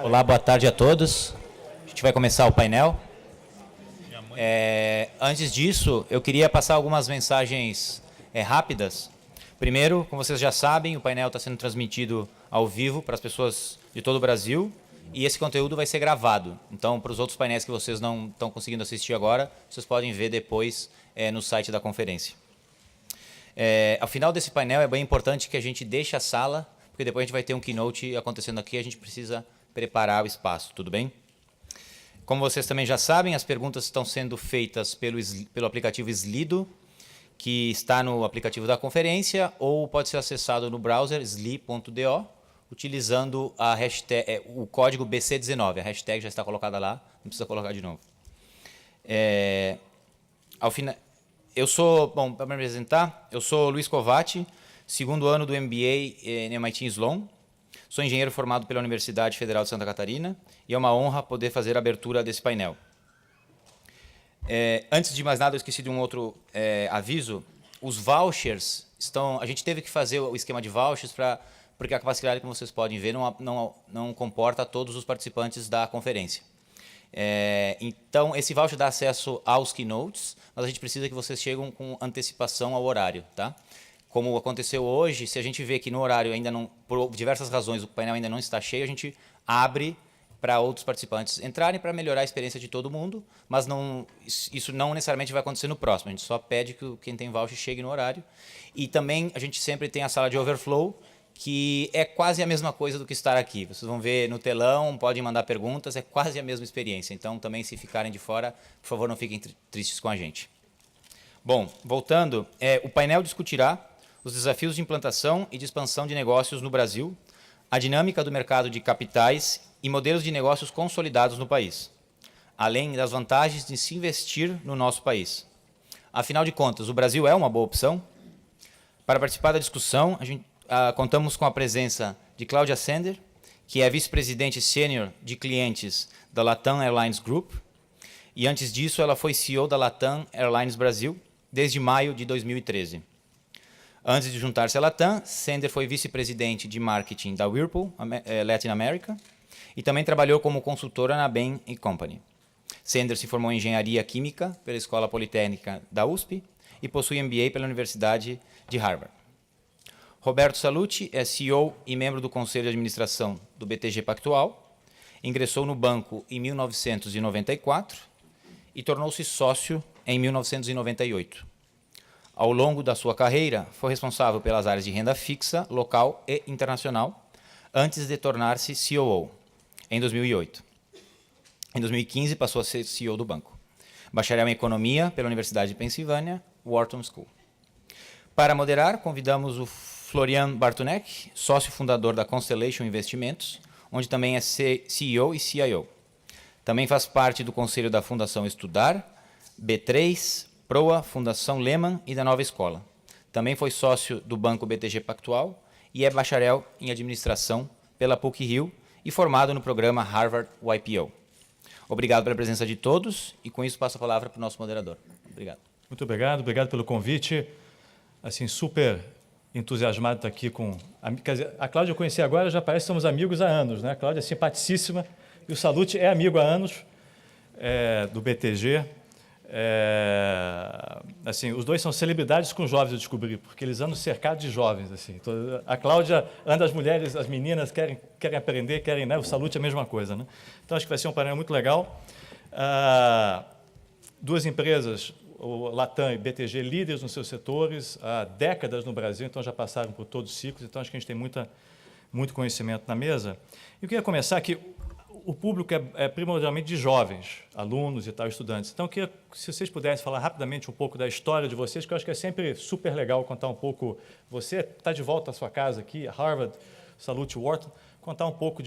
Olá, boa tarde a todos. A gente vai começar o painel. Antes disso, eu queria passar algumas mensagens rápidas. Primeiro, como vocês já sabem, o painel está sendo transmitido ao vivo para as pessoas de todo o Brasil e esse conteúdo vai ser gravado. Então, para os outros painéis que vocês não estão conseguindo assistir agora, vocês podem ver depois no site da conferência. Ao final desse painel, é bem importante que a gente deixe a sala, porque depois a gente vai ter um keynote acontecendo aqui, a gente precisa preparar o espaço, tudo bem? Como vocês também já sabem, as perguntas estão sendo feitas pelo aplicativo Slido, que está no aplicativo da conferência, ou pode ser acessado no browser sli.do, utilizando a hashtag, o código BC19. A hashtag já está colocada lá, não precisa colocar de novo. Para me apresentar, eu sou Luiz Covatti, segundo ano do MBA em MIT Sloan. Sou engenheiro formado pela Universidade Federal de Santa Catarina e é uma honra poder fazer a abertura desse painel. Antes de mais nada, eu esqueci de um outro aviso. Os vouchers a gente teve que fazer o esquema de vouchers porque a capacidade, como vocês podem ver, não comporta todos os participantes da conferência. Então, esse voucher dá acesso aos keynotes, mas a gente precisa que vocês cheguem com antecipação ao horário, tá? Como aconteceu hoje, se a gente vê que no horário ainda não, por diversas razões, o painel ainda não está cheio, a gente abre para outros participantes entrarem para melhorar a experiência de todo mundo, mas isso não necessariamente vai acontecer no próximo, a gente só pede que quem tem voucher chegue no horário. E também a gente sempre tem a sala de overflow, que é quase a mesma coisa do que estar aqui. Vocês vão ver no telão, podem mandar perguntas, é quase a mesma experiência. Então, também, se ficarem de fora, por favor, não fiquem tristes com a gente. Bom, voltando, o painel discutirá os desafios de implantação e de expansão de negócios no Brasil, a dinâmica do mercado de capitais e modelos de negócios consolidados no país, além das vantagens de se investir no nosso país. Afinal de contas, o Brasil é uma boa opção? Para participar da discussão, contamos com a presença de Cláudia Sender, que é vice-presidente sênior de clientes da Latam Airlines Group, e antes disso ela foi CEO da Latam Airlines Brasil desde maio de 2013. Antes de juntar-se à Latam, Sender foi vice-presidente de marketing da Whirlpool, Latin America, e também trabalhou como consultora na Bain & Company. Sender se formou em engenharia química pela Escola Politécnica da USP e possui MBA pela Universidade de Harvard. Roberto Salluti é CEO e membro do Conselho de Administração do BTG Pactual, ingressou no banco em 1994 e tornou-se sócio em 1998. Ao longo da sua carreira, foi responsável pelas áreas de renda fixa, local e internacional, antes de tornar-se COO, em 2008. Em 2015, passou a ser CEO do banco. Bacharel em Economia pela Universidade de Pensilvânia, Wharton School. Para moderar, convidamos o Florian Bartunek, sócio fundador da Constellation Investimentos, onde também é CEO e CIO. Também faz parte do conselho da Fundação Estudar, B3, Proa, Fundação Lehman e da Nova Escola. Também foi sócio do Banco BTG Pactual e é bacharel em administração pela PUC-Rio e formado no programa Harvard YPO. Obrigado pela presença de todos e com isso passo a palavra para o nosso moderador. Obrigado. Muito obrigado pelo convite. Assim, super entusiasmado de estar aqui com... Quer dizer, a Cláudia eu conheci agora, já parece que somos amigos há anos, né? A Cláudia é simpaticíssima e o Salluti é amigo há anos do BTG. Assim, os dois são celebridades com jovens, eu descobri, porque eles andam cercados de jovens. Assim. Então, a Cláudia anda, as mulheres, as meninas querem aprender, né? O Salluti é a mesma coisa. Né? Então, acho que vai ser um painel muito legal. Duas empresas, o Latam e BTG, líderes nos seus setores, há décadas no Brasil, então já passaram por todos os ciclos, então acho que a gente tem muito conhecimento na mesa. Eu queria começar aqui. O público é primordialmente de jovens, alunos e tal, estudantes. Então, eu queria, se vocês pudessem falar rapidamente um pouco da história de vocês, que eu acho que é sempre super legal contar um pouco. Você está de volta à sua casa aqui, Harvard, Salluti, Wharton, contar um pouco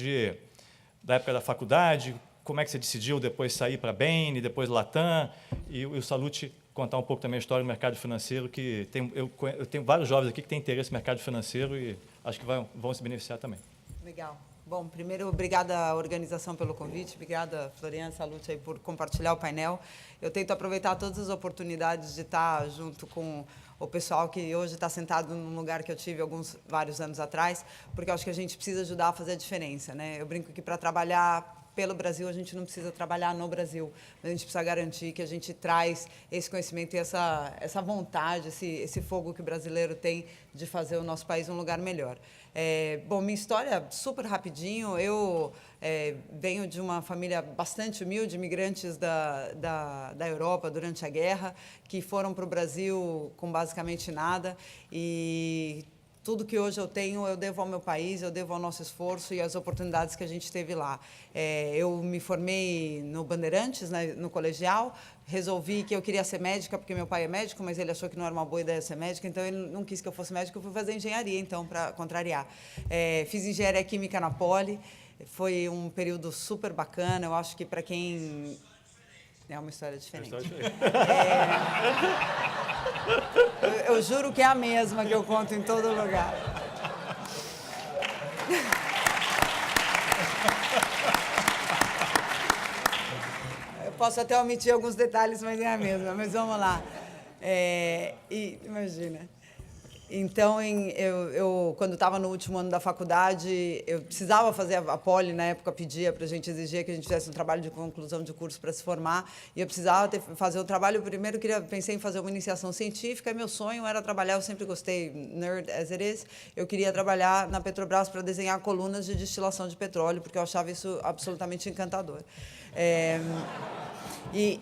da época da faculdade, como é que você decidiu depois sair para a Bain, depois Latam, e o Salluti contar um pouco também a história do mercado financeiro, que eu tenho vários jovens aqui que têm interesse no mercado financeiro e acho que vão se beneficiar também. Legal. Bom, primeiro, obrigada à organização pelo convite, obrigada, Florian, Salute, aí, por compartilhar o painel. Eu tento aproveitar todas as oportunidades de estar junto com o pessoal que hoje está sentado num lugar que eu tive vários anos atrás, porque eu acho que a gente precisa ajudar a fazer a diferença, né? Eu brinco que para trabalhar pelo Brasil, a gente não precisa trabalhar no Brasil, mas a gente precisa garantir que a gente traz esse conhecimento e essa vontade, esse fogo que o brasileiro tem de fazer o nosso país um lugar melhor. Bom, minha história, super rapidinho, eu venho de uma família bastante humilde, imigrantes da Europa durante a guerra, que foram para o Brasil com basicamente nada, e tudo que hoje eu tenho, eu devo ao meu país, eu devo ao nosso esforço e às oportunidades que a gente teve lá. Eu me formei no Bandeirantes, né, no colegial, resolvi que eu queria ser médica, porque meu pai é médico, mas ele achou que não era uma boa ideia ser médica, então ele não quis que eu fosse médica, eu fui fazer engenharia, então, para contrariar. Fiz engenharia química na Poli, foi um período super bacana, eu acho que para quem... É uma história diferente. Eu juro que é a mesma que eu conto em todo lugar. Eu posso até omitir alguns detalhes, mas é a mesma. Mas vamos lá. Imagina. Então, eu quando estava no último ano da faculdade, eu precisava fazer a Poli, na época pedia para a gente, exigia que a gente fizesse um trabalho de conclusão de curso para se formar, e eu precisava fazer o trabalho. Primeiro, pensei em fazer uma iniciação científica, e meu sonho era trabalhar, eu sempre gostei, nerd as it is, eu queria trabalhar na Petrobras para desenhar colunas de destilação de petróleo, porque eu achava isso absolutamente encantador.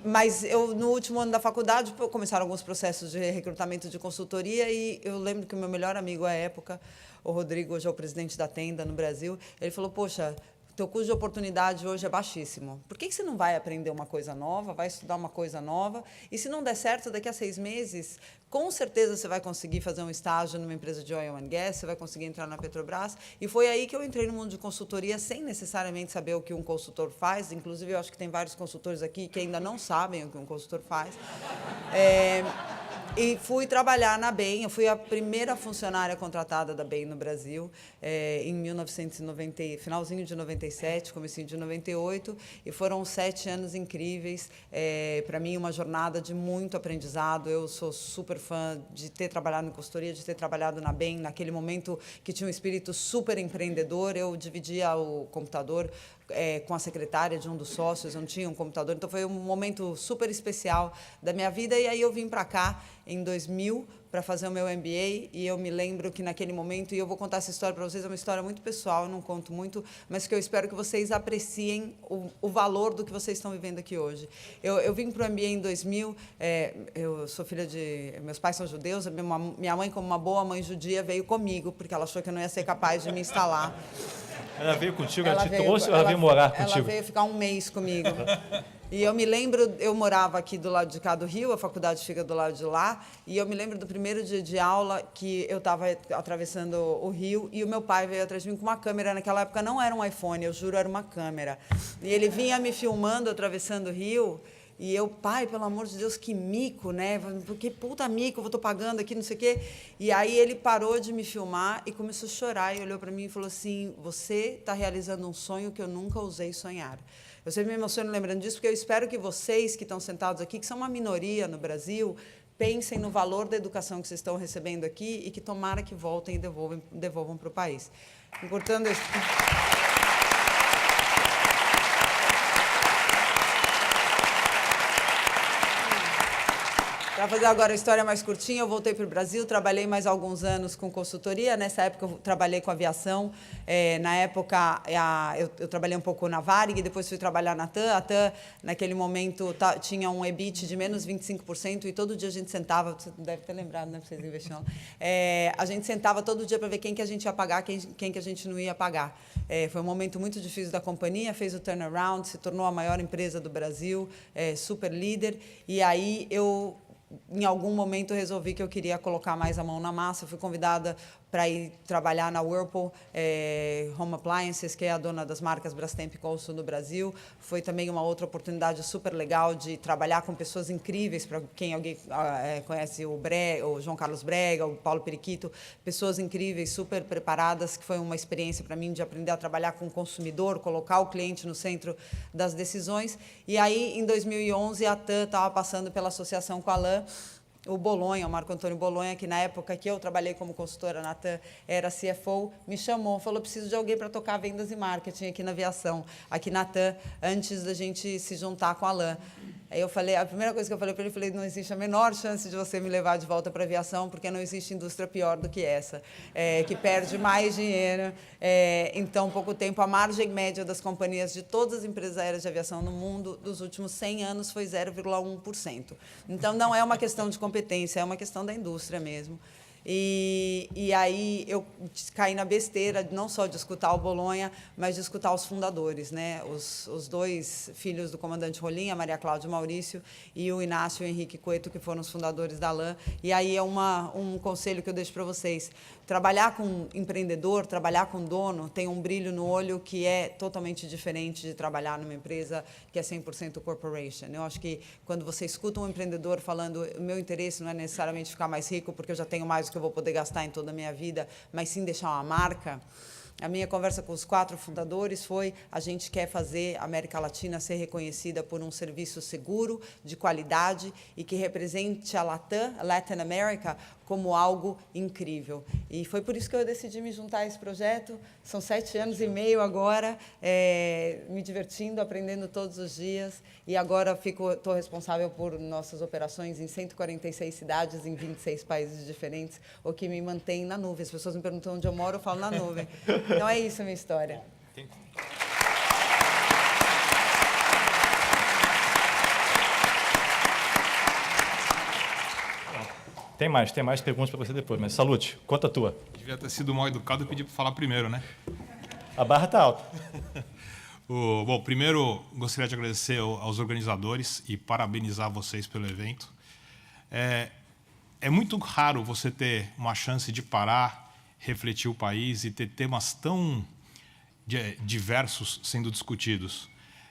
Mas eu, no último ano da faculdade, começaram alguns processos de recrutamento de consultoria, e eu lembro que o meu melhor amigo à época, o Rodrigo, hoje é o presidente da Tenda no Brasil, ele falou, poxa, teu custo de oportunidade hoje é baixíssimo. Por que você não vai aprender uma coisa nova, vai estudar uma coisa nova, e se não der certo, daqui a 6 meses, com certeza você vai conseguir fazer um estágio numa empresa de oil and gas, você vai conseguir entrar na Petrobras. E foi aí que eu entrei no mundo de consultoria, sem necessariamente saber o que um consultor faz. Inclusive, eu acho que tem vários consultores aqui que ainda não sabem o que um consultor faz. E fui trabalhar na Bain. Eu fui a primeira funcionária contratada da Bain no Brasil, em 1990, finalzinho de 97, comecinho de 98, e foram 7 anos incríveis. Para mim, uma jornada de muito aprendizado. Eu sou super fã de ter trabalhado em consultoria, de ter trabalhado na Bain, naquele momento que tinha um espírito super empreendedor. Eu dividia o computador com a secretária de um dos sócios, eu não tinha um computador, então foi um momento super especial da minha vida. E aí eu vim para cá em 2000 para fazer o meu MBA, e eu me lembro que naquele momento, e eu vou contar essa história para vocês, é uma história muito pessoal, eu não conto muito, mas que eu espero que vocês apreciem o valor do que vocês estão vivendo aqui hoje. Eu vim para o MBA em 2000, eu sou filha de... Meus pais são judeus, minha mãe, como uma boa mãe judia, veio comigo, porque ela achou que eu não ia ser capaz de me instalar. Ela veio contigo, ela te trouxe ou ela veio morar contigo? Ela veio ficar 1 mês comigo. E eu me lembro, eu morava aqui do lado de cá do Rio, a faculdade fica do lado de lá, e eu me lembro do primeiro dia de aula que eu estava atravessando o Rio, e o meu pai veio atrás de mim com uma câmera. Naquela época não era um iPhone, eu juro, era uma câmera. E ele vinha me filmando atravessando o Rio, e eu, pai, pelo amor de Deus, que mico, né? Porque puta mico, eu estou pagando aqui, não sei o quê. E aí ele parou de me filmar e começou a chorar, e olhou para mim e falou assim, você está realizando um sonho que eu nunca ousei sonhar. Eu sempre me emociono lembrando disso, porque eu espero que vocês que estão sentados aqui, que são uma minoria no Brasil, pensem no valor da educação que vocês estão recebendo aqui, e que tomara que voltem e devolvam para o país. Encurtando isso. Para fazer agora a história mais curtinha, eu voltei para o Brasil, trabalhei mais alguns anos com consultoria. Nessa época, eu trabalhei com aviação. Na época, eu trabalhei um pouco na Varig, depois fui trabalhar na TAM. A TAM, naquele momento, tinha um EBIT de menos 25%, e todo dia a gente sentava, você deve ter lembrado, né, para vocês investirem lá. A gente sentava todo dia para ver quem que a gente ia pagar, quem que a gente não ia pagar. Foi um momento muito difícil da companhia, fez o turnaround, se tornou a maior empresa do Brasil, super líder. E aí, em algum momento, eu resolvi que eu queria colocar mais a mão na massa. Eu fui convidada para ir trabalhar na Whirlpool Home Appliances, que é a dona das marcas Brastemp e Consul no Brasil. Foi também uma outra oportunidade super legal de trabalhar com pessoas incríveis, para quem alguém conhece o João Carlos Brega, o Paulo Periquito, pessoas incríveis, super preparadas, que foi uma experiência para mim de aprender a trabalhar com o consumidor, colocar o cliente no centro das decisões. E aí, em 2011, a TAM estava passando pela associação com a LAN, o Bolonha, o Marco Antônio Bolonha, que na época que eu trabalhei como consultora na TAM, era CFO, me chamou, falou, preciso de alguém para tocar vendas e marketing aqui na aviação, aqui na TAM, antes da gente se juntar com a LAN. Aí eu falei, a primeira coisa que eu falei para ele, falei, não existe a menor chance de você me levar de volta para a aviação, porque não existe indústria pior do que essa, que perde mais dinheiro em tão pouco tempo. A margem média das companhias de todas as empresas aéreas de aviação no mundo dos últimos 100 anos foi 0,1%. Então, não é uma questão de competência, é uma questão da indústria mesmo. E aí eu caí na besteira não só de escutar o Bolonha, mas de escutar os fundadores, né? Os dois filhos do comandante Rolim, a Maria Cláudia e o Maurício, e o Inácio e o Henrique Cueto, que foram os fundadores da LAN. E aí é um conselho que eu deixo para vocês. Trabalhar com empreendedor, trabalhar com dono, tem um brilho no olho que é totalmente diferente de trabalhar numa empresa que é 100% corporation. Eu acho que quando você escuta um empreendedor falando, o meu interesse não é necessariamente ficar mais rico, porque eu já tenho mais do que eu vou poder gastar em toda a minha vida, mas sim deixar uma marca. A minha conversa com os 4 fundadores foi: a gente quer fazer a América Latina ser reconhecida por um serviço seguro, de qualidade e que represente a Latam, a Latin America, como algo incrível. E foi por isso que eu decidi me juntar a esse projeto. São 7 anos e meio agora, me divertindo, aprendendo todos os dias. E agora estou responsável por nossas operações em 146 cidades, em 26 países diferentes, o que me mantém na nuvem. As pessoas me perguntam onde eu moro, eu falo na nuvem. Então, é isso a minha história. Tem mais perguntas para você depois, mas Salute, conta a tua. Devia ter sido mal educado e pedir para falar primeiro, né? A barra está alta. Bom, primeiro gostaria de agradecer aos organizadores e parabenizar vocês pelo evento. É muito raro você ter uma chance de parar, refletir o país e ter temas tão diversos sendo discutidos.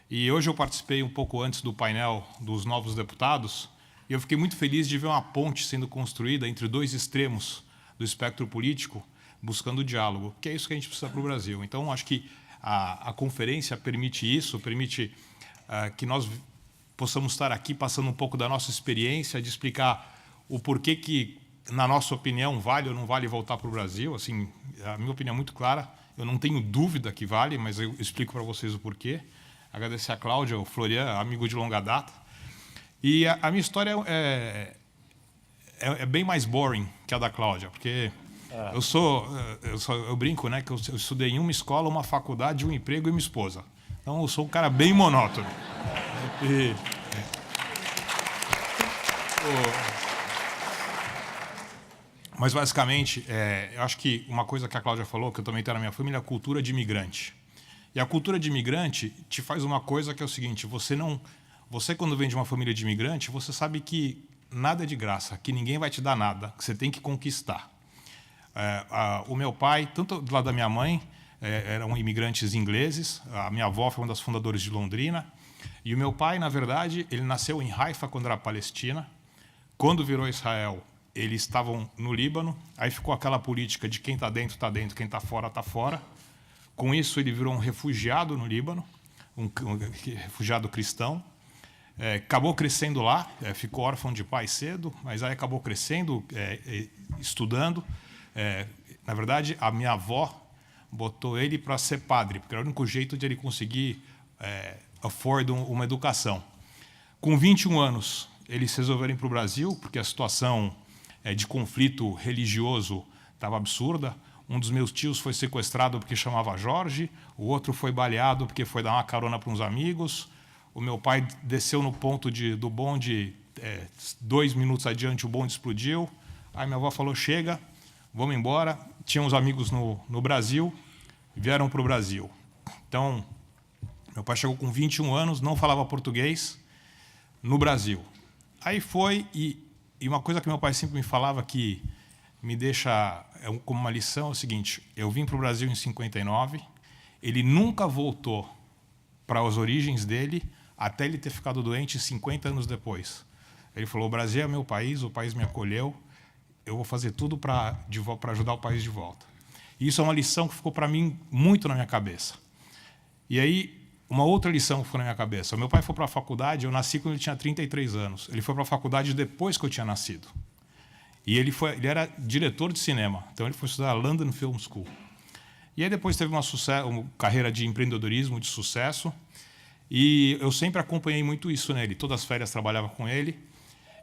E hoje eu participei um pouco antes do painel dos novos deputados e eu fiquei muito feliz de ver uma ponte sendo construída entre 2 extremos do espectro político, buscando o diálogo, que é isso que a gente precisa para o Brasil. Então, acho que a conferência permite isso, permite que nós possamos estar aqui passando um pouco da nossa experiência, de explicar o porquê que, na nossa opinião, vale ou não vale voltar para o Brasil. Assim, a minha opinião é muito clara, eu não tenho dúvida que vale, mas eu explico para vocês o porquê. Agradecer a Cláudia, o Florian, amigo de longa data. E a minha história é bem mais boring que a da Cláudia, porque eu brinco, né, que eu estudei em uma escola, uma faculdade, um emprego e uma esposa. Então, eu sou um cara bem monótono. Mas, basicamente, eu acho que uma coisa que a Cláudia falou, que eu também tenho na minha família, é a cultura de imigrante. E a cultura de imigrante te faz uma coisa que é o seguinte: você, quando vem de uma família de imigrante, você sabe que nada é de graça, que ninguém vai te dar nada, que você tem que conquistar. O meu pai, tanto do lado da minha mãe, eram imigrantes ingleses. A minha avó foi uma das fundadoras de Londrina. E o meu pai, na verdade, ele nasceu em Haifa, quando era Palestina. Quando virou Israel, eles estavam no Líbano. Aí ficou aquela política de quem está dentro, quem está fora, está fora. Com isso, ele virou um refugiado no Líbano, um refugiado cristão. Acabou crescendo lá, ficou órfão de pai cedo, mas aí acabou crescendo, estudando. Na verdade, a minha avó botou ele para ser padre, porque era o único jeito de ele conseguir afford uma educação. Com 21 anos, eles resolveram ir para o Brasil, porque a situação de conflito religioso estava absurda. Um dos meus tios foi sequestrado porque chamava Jorge, o outro foi baleado porque foi dar uma carona para uns amigos. O meu pai desceu no ponto do bonde, 2 minutos adiante o bonde explodiu. Aí minha avó falou: chega, vamos embora. Tinha uns amigos no Brasil, vieram para o Brasil. Então, meu pai chegou com 21 anos, não falava português, no Brasil. Aí foi, e uma coisa que meu pai sempre me falava que me deixa como uma lição é o seguinte: eu vim para o Brasil em 59, ele nunca voltou para as origens dele até ele ter ficado doente 50 anos depois. Ele falou: o Brasil é meu país, o país me acolheu, eu vou fazer tudo para ajudar o país de volta. E isso é uma lição que ficou para mim muito na minha cabeça. E aí, uma outra lição que ficou na minha cabeça: o meu pai foi para a faculdade, eu nasci quando ele tinha 33 anos. Ele foi para a faculdade depois que eu tinha nascido. E ele era diretor de cinema, então ele foi estudar a London Film School. E aí depois teve uma carreira de empreendedorismo de sucesso, e eu sempre acompanhei muito isso nele. Todas as férias trabalhava com ele,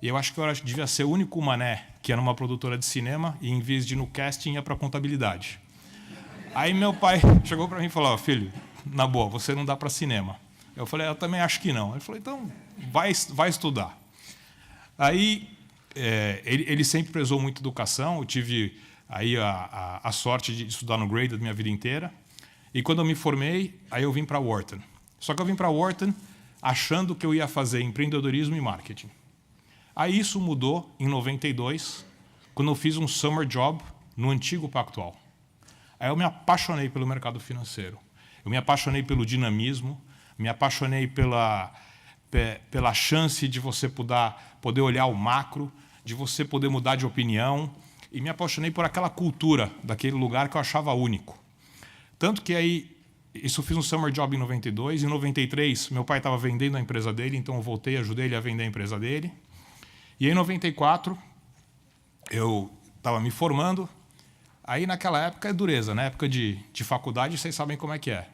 e eu acho que eu devia ser o único mané que era numa produtora de cinema e, em vez de ir no casting, ia para contabilidade. Aí meu pai chegou para mim e falou: oh, filho, na boa, você não dá para cinema. Eu falei: eu também acho que não. Ele falou: então vai estudar. Aí ele sempre prezou muito educação. Eu tive aí a sorte de estudar no Graded minha vida inteira. E quando eu me formei, aí eu vim para Wharton. Só que eu vim para Wharton achando que eu ia fazer empreendedorismo e marketing. Aí isso mudou em 92, quando eu fiz um summer job no antigo Pactual. Aí eu me apaixonei pelo mercado financeiro. Eu me apaixonei pelo dinamismo, me apaixonei pela chance de você poder olhar o macro, de você poder mudar de opinião, e me apaixonei por aquela cultura daquele lugar que eu achava único. Tanto que aí, isso eu fiz um summer job em 92, em 93 meu pai estava vendendo a empresa dele, então eu voltei e ajudei ele a vender a empresa dele. E aí, em 94, eu estava me formando. Aí, naquela época, é dureza, na época de faculdade, vocês sabem como é que é.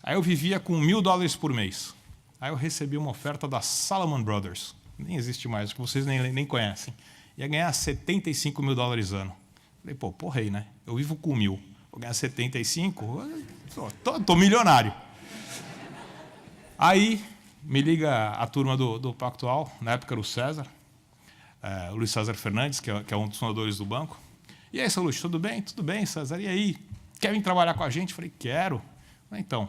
Aí eu vivia com $1.000 por mês. Aí eu recebi uma oferta da Salomon Brothers. Nem existe mais, que vocês nem conhecem. Ia ganhar $75 mil ano. Falei: pô, porrei, né? Eu vivo com 1.000. Vou ganhar 75, tô milionário. Aí me liga a turma do Pactual, na época era o César, o Luiz César Fernandes, que é um dos fundadores do banco. E aí, seu Luiz, tudo bem? Tudo bem, César. E aí, quer vir trabalhar com a gente? Falei: quero. Então,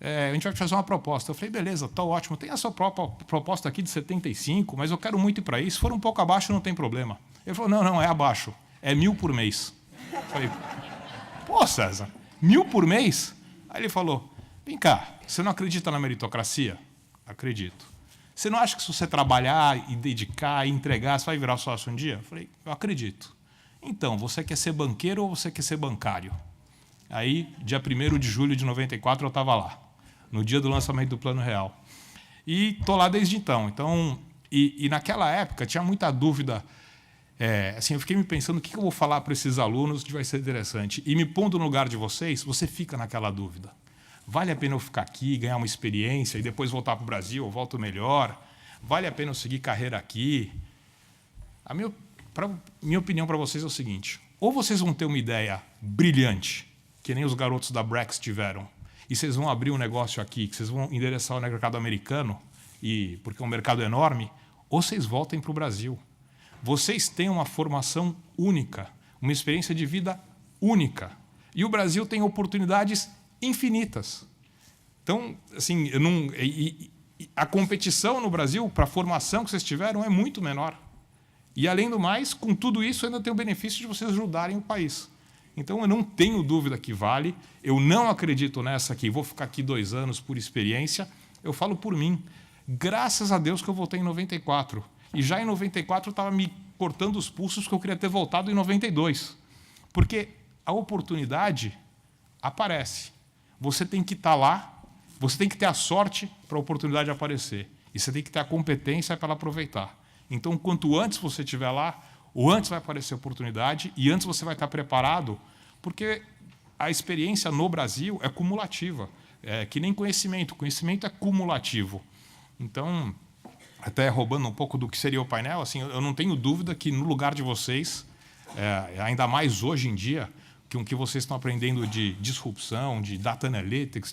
a gente vai te fazer uma proposta. Eu falei: beleza, tá ótimo. Tem a sua própria proposta aqui de 75, mas eu quero muito ir para isso. Se for um pouco abaixo, não tem problema. Ele falou: não, é abaixo. É 1.000 por mês. Eu falei: pô, César, 1.000 por mês? Aí ele falou: vem cá, você não acredita na meritocracia? Acredito. Você não acha que se você trabalhar e dedicar e entregar, você vai virar sócio um dia? Eu falei: eu acredito. Então, você quer ser banqueiro ou você quer ser bancário? Aí, dia 1º de julho de 94, eu estava lá, no dia do lançamento do Plano Real. E estou lá desde então. E naquela época, tinha muita dúvida. Assim, eu fiquei me pensando o que eu vou falar para esses alunos que vai ser interessante. E me pondo no lugar de vocês, você fica naquela dúvida. Vale a pena eu ficar aqui, ganhar uma experiência e depois voltar para o Brasil, eu volto melhor? Vale a pena eu seguir carreira aqui? Minha opinião para vocês é o seguinte: ou vocês vão ter uma ideia brilhante, que nem os garotos da Brex tiveram, e vocês vão abrir um negócio aqui, que vocês vão endereçar o mercado americano, porque é um mercado enorme, ou vocês voltem para o Brasil. Vocês têm uma formação única, uma experiência de vida única. E o Brasil tem oportunidades infinitas. Então, assim, a competição no Brasil para a formação que vocês tiveram é muito menor. E, além do mais, com tudo isso, ainda tem o benefício de vocês ajudarem o país. Então, eu não tenho dúvida que vale. Eu não acredito nessa aqui, vou ficar aqui 2 anos por experiência. Eu falo por mim. Graças a Deus que eu voltei em 94. E já em 94 eu estava me cortando os pulsos porque eu queria ter voltado em 92. Porque a oportunidade aparece. Você tem que estar lá, você tem que ter a sorte para a oportunidade aparecer. E você tem que ter a competência para ela aproveitar. Então, quanto antes você estiver lá, o antes vai aparecer a oportunidade e antes você vai estar preparado, porque a experiência no Brasil é cumulativa. É que nem conhecimento. Conhecimento é cumulativo. Então, até roubando um pouco do que seria o painel, assim, eu não tenho dúvida que no lugar de vocês, ainda mais hoje em dia, que o que vocês estão aprendendo de disrupção, de data analytics,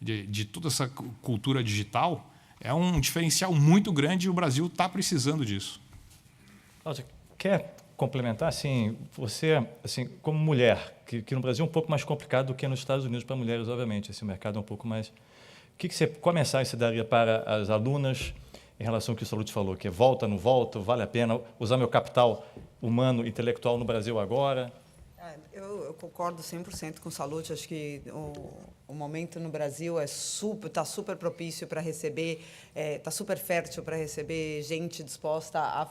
de toda essa cultura digital, é um diferencial muito grande e o Brasil está precisando disso. Cláudia, quer complementar? Assim, você, assim, como mulher, que no Brasil é um pouco mais complicado do que nos Estados Unidos para mulheres, obviamente, esse mercado é um pouco mais... Qual mensagem você daria para as alunas em relação ao que o Salute falou, que é volta, não volta, vale a pena usar meu capital humano, intelectual no Brasil agora? Eu concordo 100% com o Salute. Acho que o momento no Brasil está super propício para receber, está super fértil para receber gente disposta a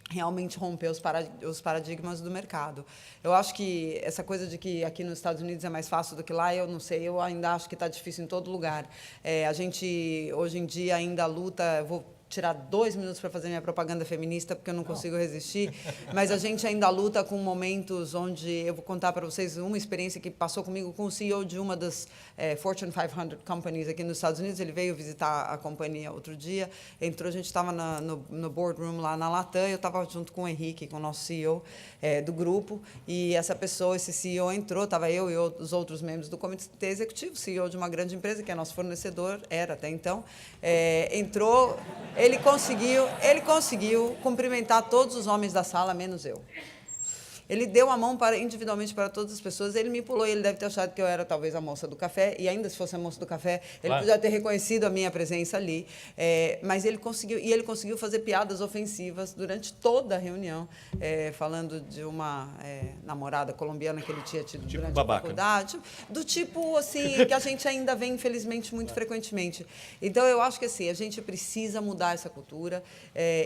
realmente romper os paradigmas do mercado. Eu acho que essa coisa de que aqui nos Estados Unidos é mais fácil do que lá, eu não sei, eu ainda acho que está difícil em todo lugar. A gente, hoje em dia, ainda luta, eu vou tirar 2 minutos para fazer minha propaganda feminista, porque eu não consigo resistir, mas a gente ainda luta com momentos onde eu vou contar para vocês uma experiência que passou comigo com o CEO de uma das Fortune 500 companies aqui nos Estados Unidos. Ele veio visitar a companhia outro dia, entrou, a gente estava no boardroom lá na Latam, eu estava junto com o Henrique, com o nosso CEO do grupo, e essa pessoa, esse CEO entrou, estava eu e os outros membros do comitê executivo, CEO de uma grande empresa, que é nosso fornecedor, era até então, entrou. Ele conseguiu cumprimentar todos os homens da sala, menos eu. Ele deu a mão individualmente para todas as pessoas, ele me pulou, e ele deve ter achado que eu era talvez a moça do café, e ainda se fosse a moça do café, ele podia ter reconhecido a minha presença ali, mas ele conseguiu fazer piadas ofensivas durante toda a reunião, falando de uma namorada colombiana que ele tinha tido tipo durante babaca. a faculdade, do tipo assim, que a gente ainda vê, infelizmente, muito frequentemente. Então, eu acho que assim, a gente precisa mudar essa cultura.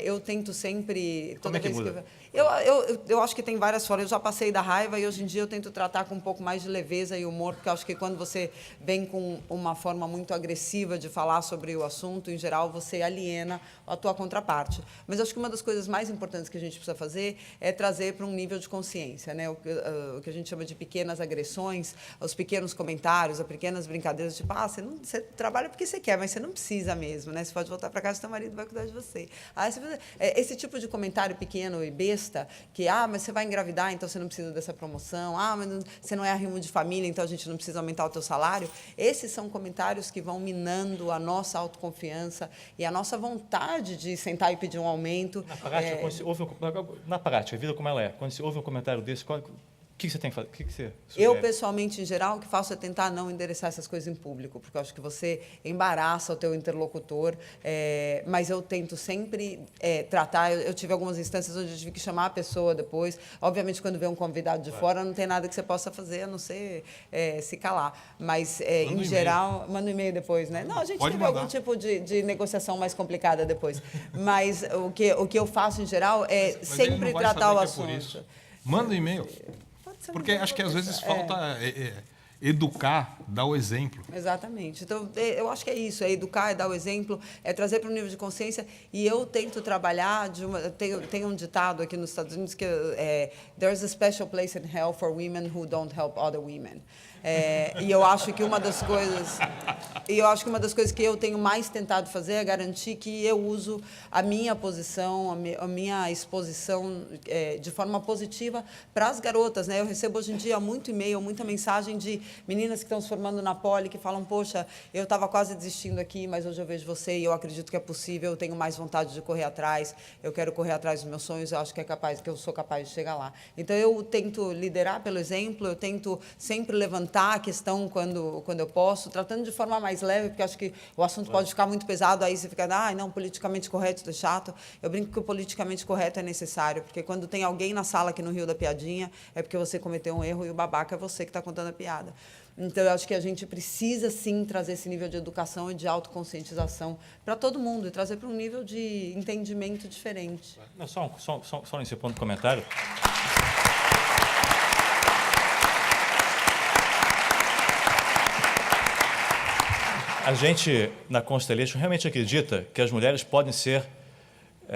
Eu tento sempre... Como é que muda? Eu acho que tem várias formas. Eu já passei da raiva e hoje em dia eu tento tratar com um pouco mais de leveza e humor, porque eu acho que quando você vem com uma forma muito agressiva de falar sobre o assunto, em geral, você aliena a tua contraparte. Mas eu acho que uma das coisas mais importantes que a gente precisa fazer é trazer para um nível de consciência, né? O que a gente chama de pequenas agressões, os pequenos comentários, as pequenas brincadeiras, tipo, você trabalha porque você quer, mas você não precisa mesmo, né? Você pode voltar para casa e seu marido vai cuidar de você. Esse tipo de comentário pequeno e besta, que, mas você vai engravidar, então você não precisa dessa promoção, mas você não é arrimo de família, então a gente não precisa aumentar o teu salário. Esses são comentários que vão minando a nossa autoconfiança e a nossa vontade de sentar e pedir um aumento. Na prática, a vida como ela é, quando se ouve um comentário desse, o que você tem que fazer? O que você sugere? Eu, pessoalmente, em geral, o que faço é tentar não endereçar essas coisas em público, porque eu acho que você embaraça o teu interlocutor, mas eu tento sempre tratar. Eu tive algumas instâncias onde eu tive que chamar a pessoa depois. Obviamente, quando vem um convidado de fora, não tem nada que você possa fazer, a não ser se calar. Mas, em geral, manda um e-mail depois, né? Não, a gente teve algum tipo de negociação mais complicada depois. Mas o que eu faço, em geral, é sempre tratar o assunto. Manda um e-mail. Porque acho que às vezes falta educar, dar o exemplo. Exatamente. Então, eu acho que é isso, é educar, é dar o exemplo, é trazer para um nível de consciência. E eu tento trabalhar tem um ditado aqui nos Estados Unidos que there's a special place in hell for women who don't help other women. E eu acho que uma das coisas que eu tenho mais tentado fazer é garantir que eu uso a minha posição, a minha exposição de forma positiva para as garotas, né? Eu recebo hoje em dia muito e-mail, muita mensagem de meninas que estão se formando na Poli, que falam, poxa, eu estava quase desistindo aqui, mas hoje eu vejo você e eu acredito que é possível, eu tenho mais vontade de correr atrás, eu quero correr atrás dos meus sonhos, eu acho que eu sou capaz de chegar lá. Então, eu tento liderar pelo exemplo, eu tento sempre levantar a questão quando eu posso, tratando de forma mais leve, porque acho que o assunto pode ficar muito pesado, aí você fica, não, politicamente correto, é chato. Eu brinco que o politicamente correto é necessário, porque quando tem alguém na sala que não riu da piadinha, é porque você cometeu um erro e o babaca é você que está contando a piada. Então, eu acho que a gente precisa, sim, trazer esse nível de educação e de autoconscientização para todo mundo e trazer para um nível de entendimento diferente. Não, só nesse ponto de comentário. A gente, na Constellation, realmente acredita que as mulheres podem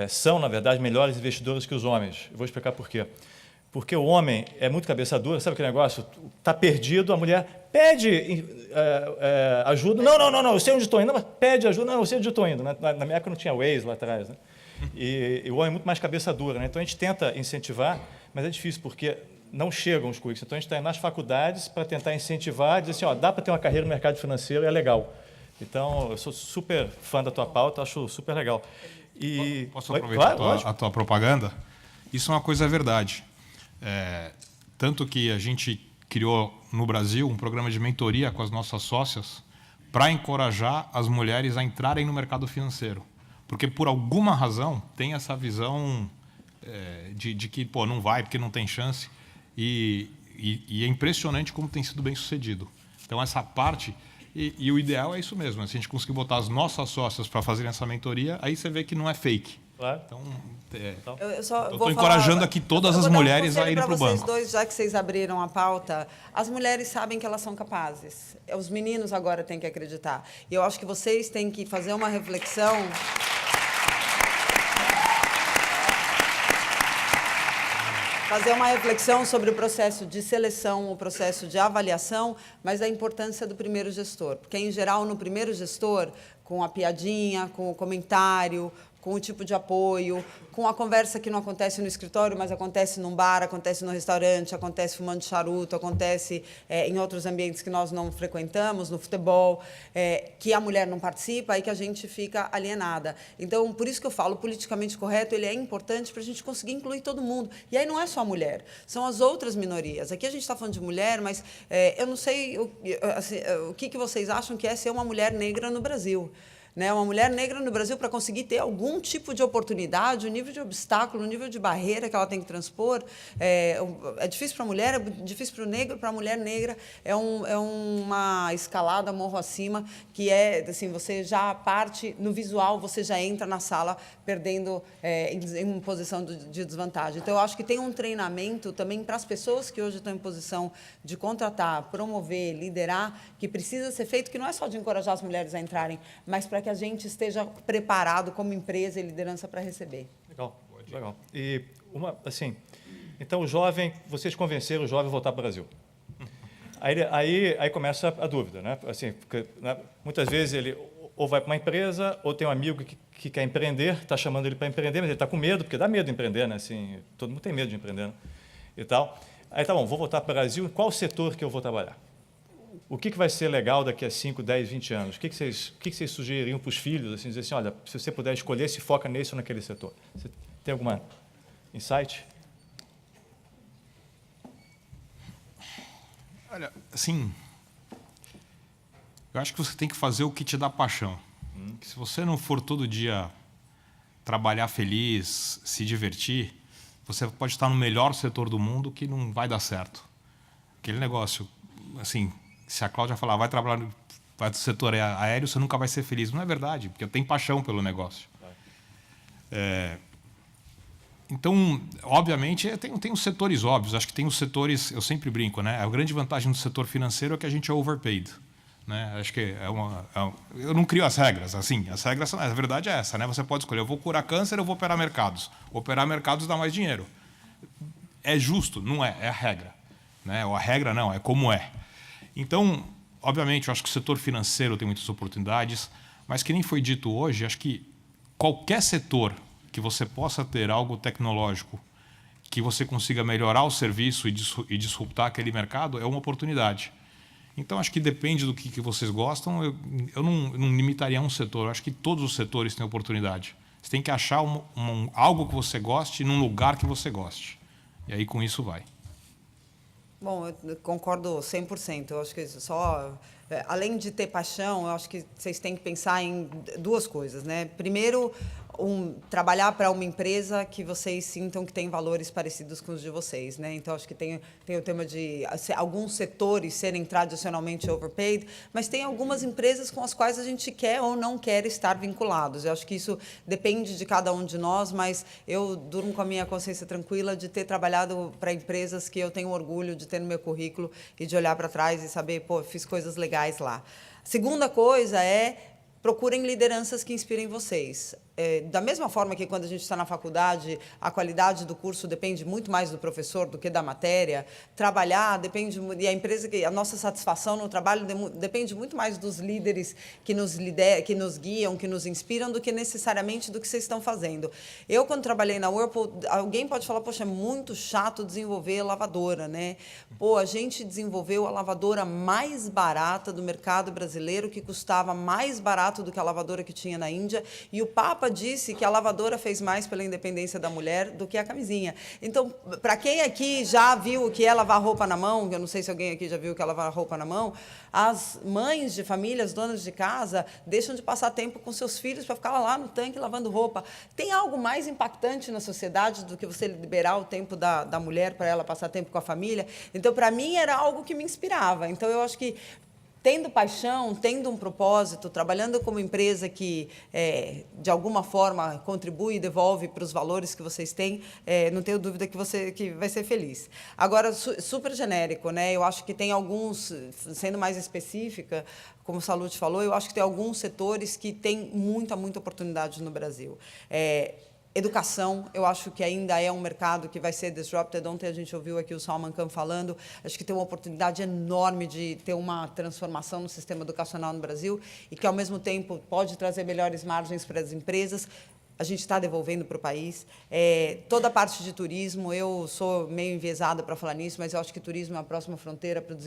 são, na verdade, melhores investidoras que os homens. Eu vou explicar por quê. Porque o homem é muito cabeça dura, sabe aquele negócio? Está perdido, a mulher pede ajuda. Não, eu sei onde estou indo, mas pede ajuda. Não, eu sei onde estou indo. Na minha época não tinha Waze lá atrás, né? E o homem é muito mais cabeça dura, né? Então, a gente tenta incentivar, mas é difícil, porque não chegam os currículos. Então, a gente está nas faculdades para tentar incentivar, dizer assim, dá para ter uma carreira no mercado financeiro, é legal. Então, eu sou super fã da tua pauta, acho super legal. Posso aproveitar a tua propaganda? Isso é uma coisa verdade. Tanto que a gente criou no Brasil um programa de mentoria com as nossas sócias para encorajar as mulheres a entrarem no mercado financeiro. Porque, por alguma razão, tem essa visão de que pô, não vai porque não tem chance. E é impressionante como tem sido bem sucedido. Então, essa parte... E o ideal é isso mesmo. Se a gente conseguir botar as nossas sócias para fazerem essa mentoria, aí você vê que não é fake. Claro. Então, Eu estou encorajando aqui todas as mulheres a irem para o banco. Vocês dois, já que vocês abriram a pauta, as mulheres sabem que elas são capazes. Os meninos agora têm que acreditar. E eu acho que vocês têm que fazer uma reflexão... Fazer uma reflexão sobre o processo de seleção, o processo de avaliação, mas a importância do primeiro gestor. Porque, em geral, no primeiro gestor, com a piadinha, com o comentário, com o tipo de apoio, com a conversa que não acontece no escritório, mas acontece num bar, acontece no restaurante, acontece fumando charuto, acontece em outros ambientes que nós não frequentamos, no futebol, que a mulher não participa e que a gente fica alienada. Então, por isso que eu falo, o politicamente correto ele é importante para a gente conseguir incluir todo mundo. E aí não é só a mulher, são as outras minorias. Aqui a gente está falando de mulher, mas eu não sei o que vocês acham que é ser uma mulher negra no Brasil. Né, uma mulher negra no Brasil, para conseguir ter algum tipo de oportunidade, o nível de obstáculo, o nível de barreira que ela tem que transpor, é difícil para a mulher, é difícil para o negro, para a mulher negra, é uma escalada morro acima, que é, assim, você já parte no visual, você já entra na sala perdendo em posição de desvantagem. Então, eu acho que tem um treinamento também para as pessoas que hoje estão em posição de contratar, promover, liderar, que precisa ser feito, que não é só de encorajar as mulheres a entrarem, mas para que a gente esteja preparado como empresa e liderança para receber. Legal, legal. E então o jovem, vocês convenceram o jovem a voltar para o Brasil. Aí começa a dúvida, né? Assim, porque, né, muitas vezes ele ou vai para uma empresa ou tem um amigo que quer empreender, está chamando ele para empreender, mas ele está com medo, porque dá medo de empreender, né? Assim, todo mundo tem medo de empreender, né? E tal. Aí tá bom, vou voltar para o Brasil. Em qual setor que eu vou trabalhar? O que vai ser legal daqui a 5, 10, 20 anos? O que vocês sugeririam para os filhos? Assim, dizer assim, olha, se você puder escolher, se foca nesse ou naquele setor. Você tem alguma insight? Olha, assim, eu acho que você tem que fazer o que te dá paixão. Que se você não for todo dia trabalhar feliz, se divertir, você pode estar no melhor setor do mundo que não vai dar certo. Aquele negócio, assim... Se a Cláudia falar, vai trabalhar do setor aéreo, você nunca vai ser feliz. Não é verdade, porque eu tenho paixão pelo negócio. Então, obviamente, tem os setores óbvios. Acho que tem os setores, eu sempre brinco, né? A grande vantagem do setor financeiro é que a gente é overpaid. Né? Acho que eu não crio as regras. Assim, as regras, a verdade é essa. Né? Você pode escolher, eu vou curar câncer, eu vou operar mercados. Operar mercados dá mais dinheiro. É justo? Não é, é a regra. Né? Ou a regra não, é como é. Então, obviamente, eu acho que o setor financeiro tem muitas oportunidades, mas que nem foi dito hoje, acho que qualquer setor que você possa ter algo tecnológico, que você consiga melhorar o serviço e disruptar aquele mercado, é uma oportunidade. Então, acho que depende do que vocês gostam. Eu não limitaria a um setor, eu acho que todos os setores têm oportunidade. Você tem que achar algo que você goste num lugar que você goste. E aí, com isso, vai. Bom, eu concordo 100%. Eu acho que só, além de ter paixão, eu acho que vocês têm que pensar em duas coisas, né? Primeiro, trabalhar para uma empresa que vocês sintam que tem valores parecidos com os de vocês, né? Então, acho que tem o tema de alguns setores serem tradicionalmente overpaid, mas tem algumas empresas com as quais a gente quer ou não quer estar vinculados. Eu acho que isso depende de cada um de nós, mas eu durmo com a minha consciência tranquila de ter trabalhado para empresas que eu tenho orgulho de ter no meu currículo e de olhar para trás e saber, pô, fiz coisas legais lá. Segunda coisa procurem lideranças que inspirem vocês. Da mesma forma que quando a gente está na faculdade, a qualidade do curso depende muito mais do professor do que da matéria, trabalhar depende, e a nossa satisfação no trabalho depende muito mais dos líderes que nos guiam, que nos inspiram, do que necessariamente do que vocês estão fazendo. Eu, quando trabalhei na Whirlpool, alguém pode falar, poxa, é muito chato desenvolver lavadora, né? Pô, a gente desenvolveu a lavadora mais barata do mercado brasileiro, que custava mais barato do que a lavadora que tinha na Índia, e o Papa disse que a lavadora fez mais pela independência da mulher do que a camisinha. Então, para quem aqui já viu o que é lavar roupa na mão, eu não sei se alguém aqui já viu o que é lavar roupa na mão, as mães de família, as donas de casa, deixam de passar tempo com seus filhos para ficar lá no tanque lavando roupa. Tem algo mais impactante na sociedade do que você liberar o tempo da mulher para ela passar tempo com a família? Então, para mim, era algo que me inspirava. Então, eu acho que, tendo paixão, tendo um propósito, trabalhando como empresa que, de alguma forma, contribui e devolve para os valores que vocês têm, não tenho dúvida que vai ser feliz. Agora, super genérico, né? Eu acho que tem alguns, sendo mais específica, como o Salute falou, eu acho que tem alguns setores que têm muita oportunidade no Brasil. Educação, eu acho que ainda é um mercado que vai ser disrupted. Ontem a gente ouviu aqui o Salman Khan falando, acho que tem uma oportunidade enorme de ter uma transformação no sistema educacional no Brasil e que, ao mesmo tempo, pode trazer melhores margens para as empresas. A gente está devolvendo para o país. Toda a parte de turismo, eu sou meio enviesada para falar nisso, mas eu acho que turismo é a próxima fronteira para o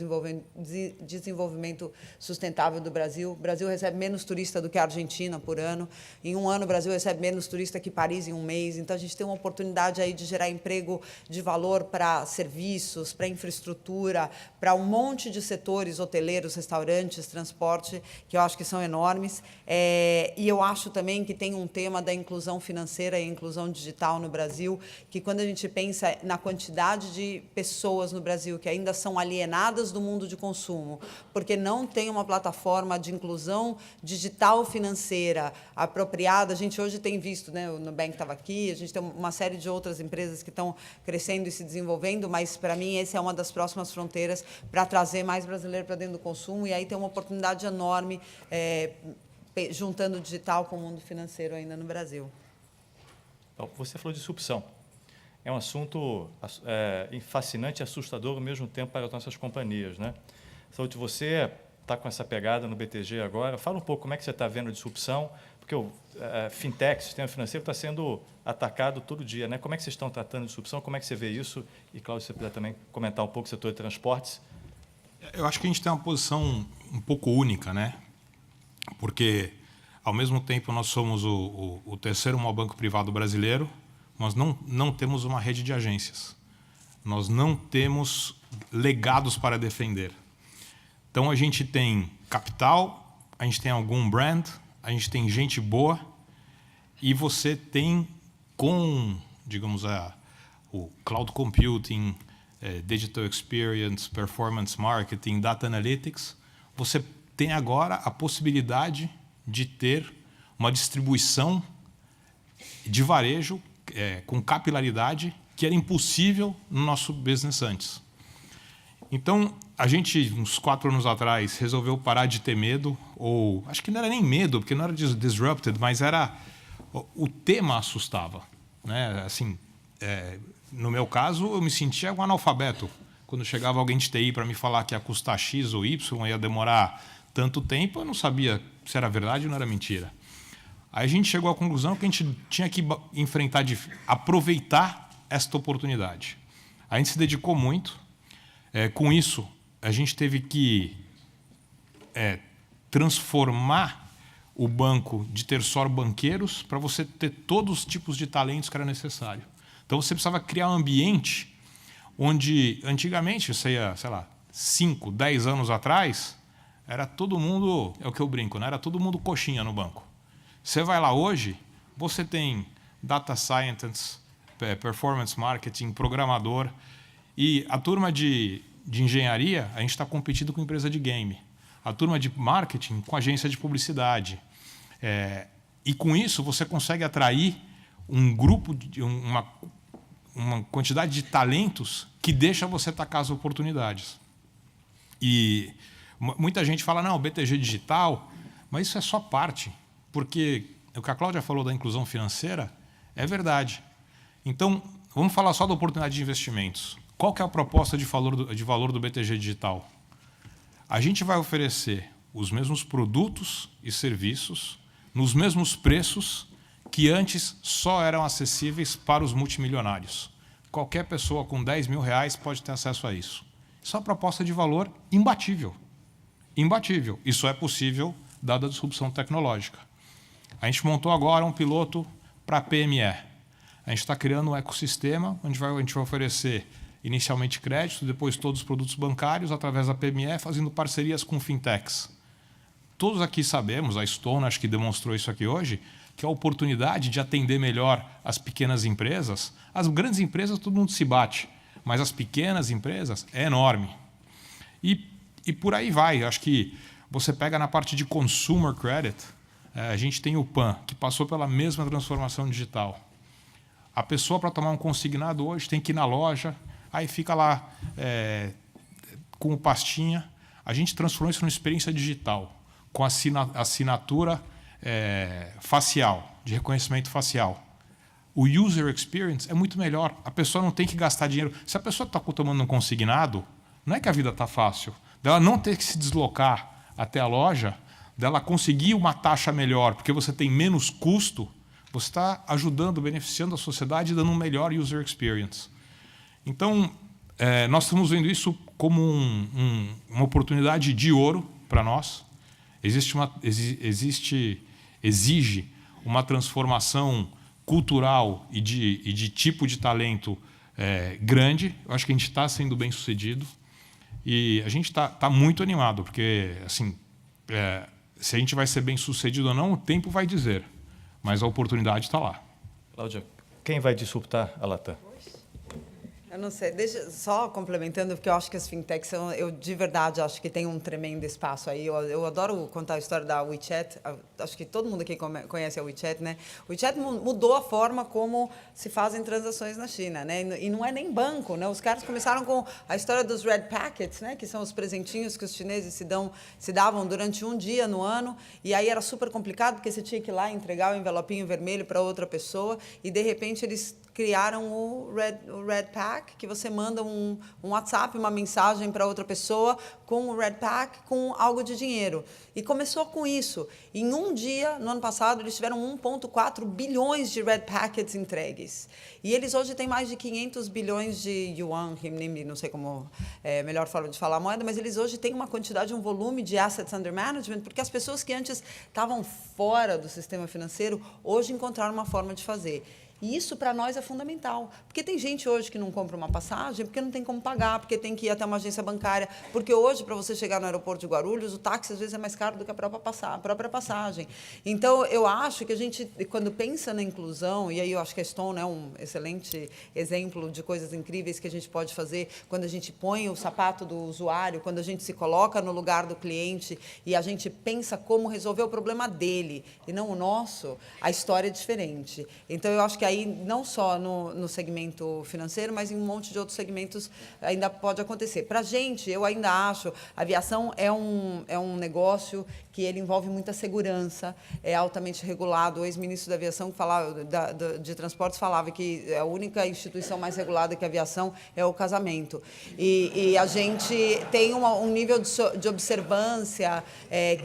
desenvolvimento sustentável do Brasil. O Brasil recebe menos turista do que a Argentina por ano. Em um ano, o Brasil recebe menos turista que Paris em um mês. Então, a gente tem uma oportunidade aí de gerar emprego de valor para serviços, para infraestrutura, para um monte de setores hoteleiros, restaurantes, transporte, que eu acho que são enormes. E eu acho também que tem um tema da inclusão financeira e inclusão digital no Brasil, que quando a gente pensa na quantidade de pessoas no Brasil que ainda são alienadas do mundo de consumo, porque não tem uma plataforma de inclusão digital financeira apropriada, a gente hoje tem visto, né, o Nubank estava aqui, a gente tem uma série de outras empresas que estão crescendo e se desenvolvendo, mas, para mim, essa é uma das próximas fronteiras para trazer mais brasileiro para dentro do consumo, e aí tem uma oportunidade enorme juntando o digital com o mundo financeiro ainda no Brasil. Então, você falou de disrupção. É um assunto fascinante e assustador ao mesmo tempo para as nossas companhias, né? Salute, você está com essa pegada no BTG agora. Fala um pouco como é que você está vendo a disrupção, porque o fintech, o sistema financeiro, está sendo atacado todo dia, né? Como é que vocês estão tratando a disrupção? Como é que você vê isso? E, Cláudio, se você puder também comentar um pouco do setor de transportes. Eu acho que a gente tem uma posição um pouco única, né? Porque, ao mesmo tempo, nós somos o terceiro maior banco privado brasileiro, nós não temos uma rede de agências. Nós não temos legados para defender. Então, a gente tem capital, a gente tem algum brand, a gente tem gente boa, e você tem, com, digamos, o cloud computing, digital experience, performance marketing, data analytics, você tem agora a possibilidade de ter uma distribuição de varejo com capilaridade que era impossível no nosso business antes. Então, a gente, uns 4 anos atrás, resolveu parar de ter medo, ou acho que não era nem medo, porque não era disrupted, mas era o tema assustava, né? Assim, no meu caso, eu me sentia um analfabeto. Quando chegava alguém de TI para me falar que ia custar X ou Y, ia demorar tanto tempo, eu não sabia se era verdade ou não era mentira. Aí a gente chegou à conclusão que a gente tinha que enfrentar, aproveitar esta oportunidade. A gente se dedicou muito. Com isso, a gente teve que transformar o banco de ter só banqueiros para você ter todos os tipos de talentos que era necessário. Então, você precisava criar um ambiente onde, antigamente, você ia, sei lá, 5, 10 anos atrás, era todo mundo, é o que eu brinco, né? Era todo mundo coxinha no banco. Você vai lá hoje, você tem data scientist, performance marketing, programador, e a turma de engenharia, a gente está competindo com empresa de game. A turma de marketing com agência de publicidade. E com isso você consegue atrair um grupo, uma quantidade de talentos que deixa você atacar as oportunidades. E muita gente fala, não, BTG digital, mas isso é só parte, porque o que a Cláudia falou da inclusão financeira é verdade. Então, vamos falar só da oportunidade de investimentos. Qual que é a proposta de valor do BTG digital? A gente vai oferecer os mesmos produtos e serviços nos mesmos preços que antes só eram acessíveis para os multimilionários. Qualquer pessoa com 10 mil reais pode ter acesso a isso. Isso é uma proposta de valor imbatível. Imbatível. Isso é possível dada a disrupção tecnológica. A gente montou agora um piloto para PME. A gente está criando um ecossistema onde a gente vai oferecer inicialmente crédito, depois todos os produtos bancários através da PME, fazendo parcerias com fintechs. Todos aqui sabemos, a Stone acho que demonstrou isso aqui hoje, que a oportunidade de atender melhor as pequenas empresas, as grandes empresas todo mundo se bate, mas as pequenas empresas é enorme. E por aí vai. Acho que você pega na parte de consumer credit, a gente tem o PAN, que passou pela mesma transformação digital. A pessoa, para tomar um consignado hoje, tem que ir na loja, aí fica lá com o pastinha. A gente transformou isso numa experiência digital, com assinatura facial, de reconhecimento facial. O user experience é muito melhor. A pessoa não tem que gastar dinheiro. Se a pessoa está tomando um consignado, não é que a vida está fácil. Dela não ter que se deslocar até a loja, dela conseguir uma taxa melhor, porque você tem menos custo, você está ajudando, beneficiando a sociedade e dando um melhor user experience. Então, nós estamos vendo isso como uma oportunidade de ouro para nós. Exige uma transformação cultural e de tipo de talento grande. Eu acho que a gente está sendo bem sucedido e a gente está muito animado, porque assim, se a gente vai ser bem sucedido ou não, o tempo vai dizer, mas a oportunidade está lá. Cláudia, quem vai disruptar a Latam? Eu não sei, deixa só complementando, porque eu acho que as fintechs são, eu de verdade acho que tem um tremendo espaço aí. Eu adoro contar a história da WeChat. Acho que todo mundo aqui conhece a WeChat, né? O WeChat mudou a forma como se fazem transações na China, né? E não é nem banco, né? Os caras começaram com a história dos red packets, né? Que são os presentinhos que os chineses se davam durante um dia no ano. E aí era super complicado, porque você tinha que ir lá entregar o envelopinho vermelho para outra pessoa. E de repente eles criaram o Red Pack, que você manda um WhatsApp, uma mensagem para outra pessoa com o Red Pack, com algo de dinheiro. E começou com isso. Em um dia, no ano passado, eles tiveram 1,4 bilhões de Red Packets entregues. E eles hoje têm mais de 500 bilhões de yuan, não sei como é a melhor forma de falar a moeda, mas eles hoje têm uma quantidade, um volume de assets under management, porque as pessoas que antes estavam fora do sistema financeiro, hoje encontraram uma forma de fazer. E isso, para nós, é fundamental. Porque tem gente hoje que não compra uma passagem porque não tem como pagar, porque tem que ir até uma agência bancária. Porque hoje, para você chegar no aeroporto de Guarulhos, o táxi, às vezes, é mais caro do que a própria passagem. Então, eu acho que a gente, quando pensa na inclusão, e aí eu acho que a Stone é um excelente exemplo de coisas incríveis que a gente pode fazer quando a gente põe o sapato do usuário, quando a gente se coloca no lugar do cliente e a gente pensa como resolver o problema dele e não o nosso, a história é diferente. Então, eu acho que aí, não só no segmento financeiro, mas em um monte de outros segmentos ainda pode acontecer. Para a gente, eu ainda acho, a aviação é um negócio que ele envolve muita segurança, é altamente regulado. O ex-ministro da Aviação de Transportes falava que a única instituição mais regulada que a aviação é o casamento. E a gente tem um nível de observância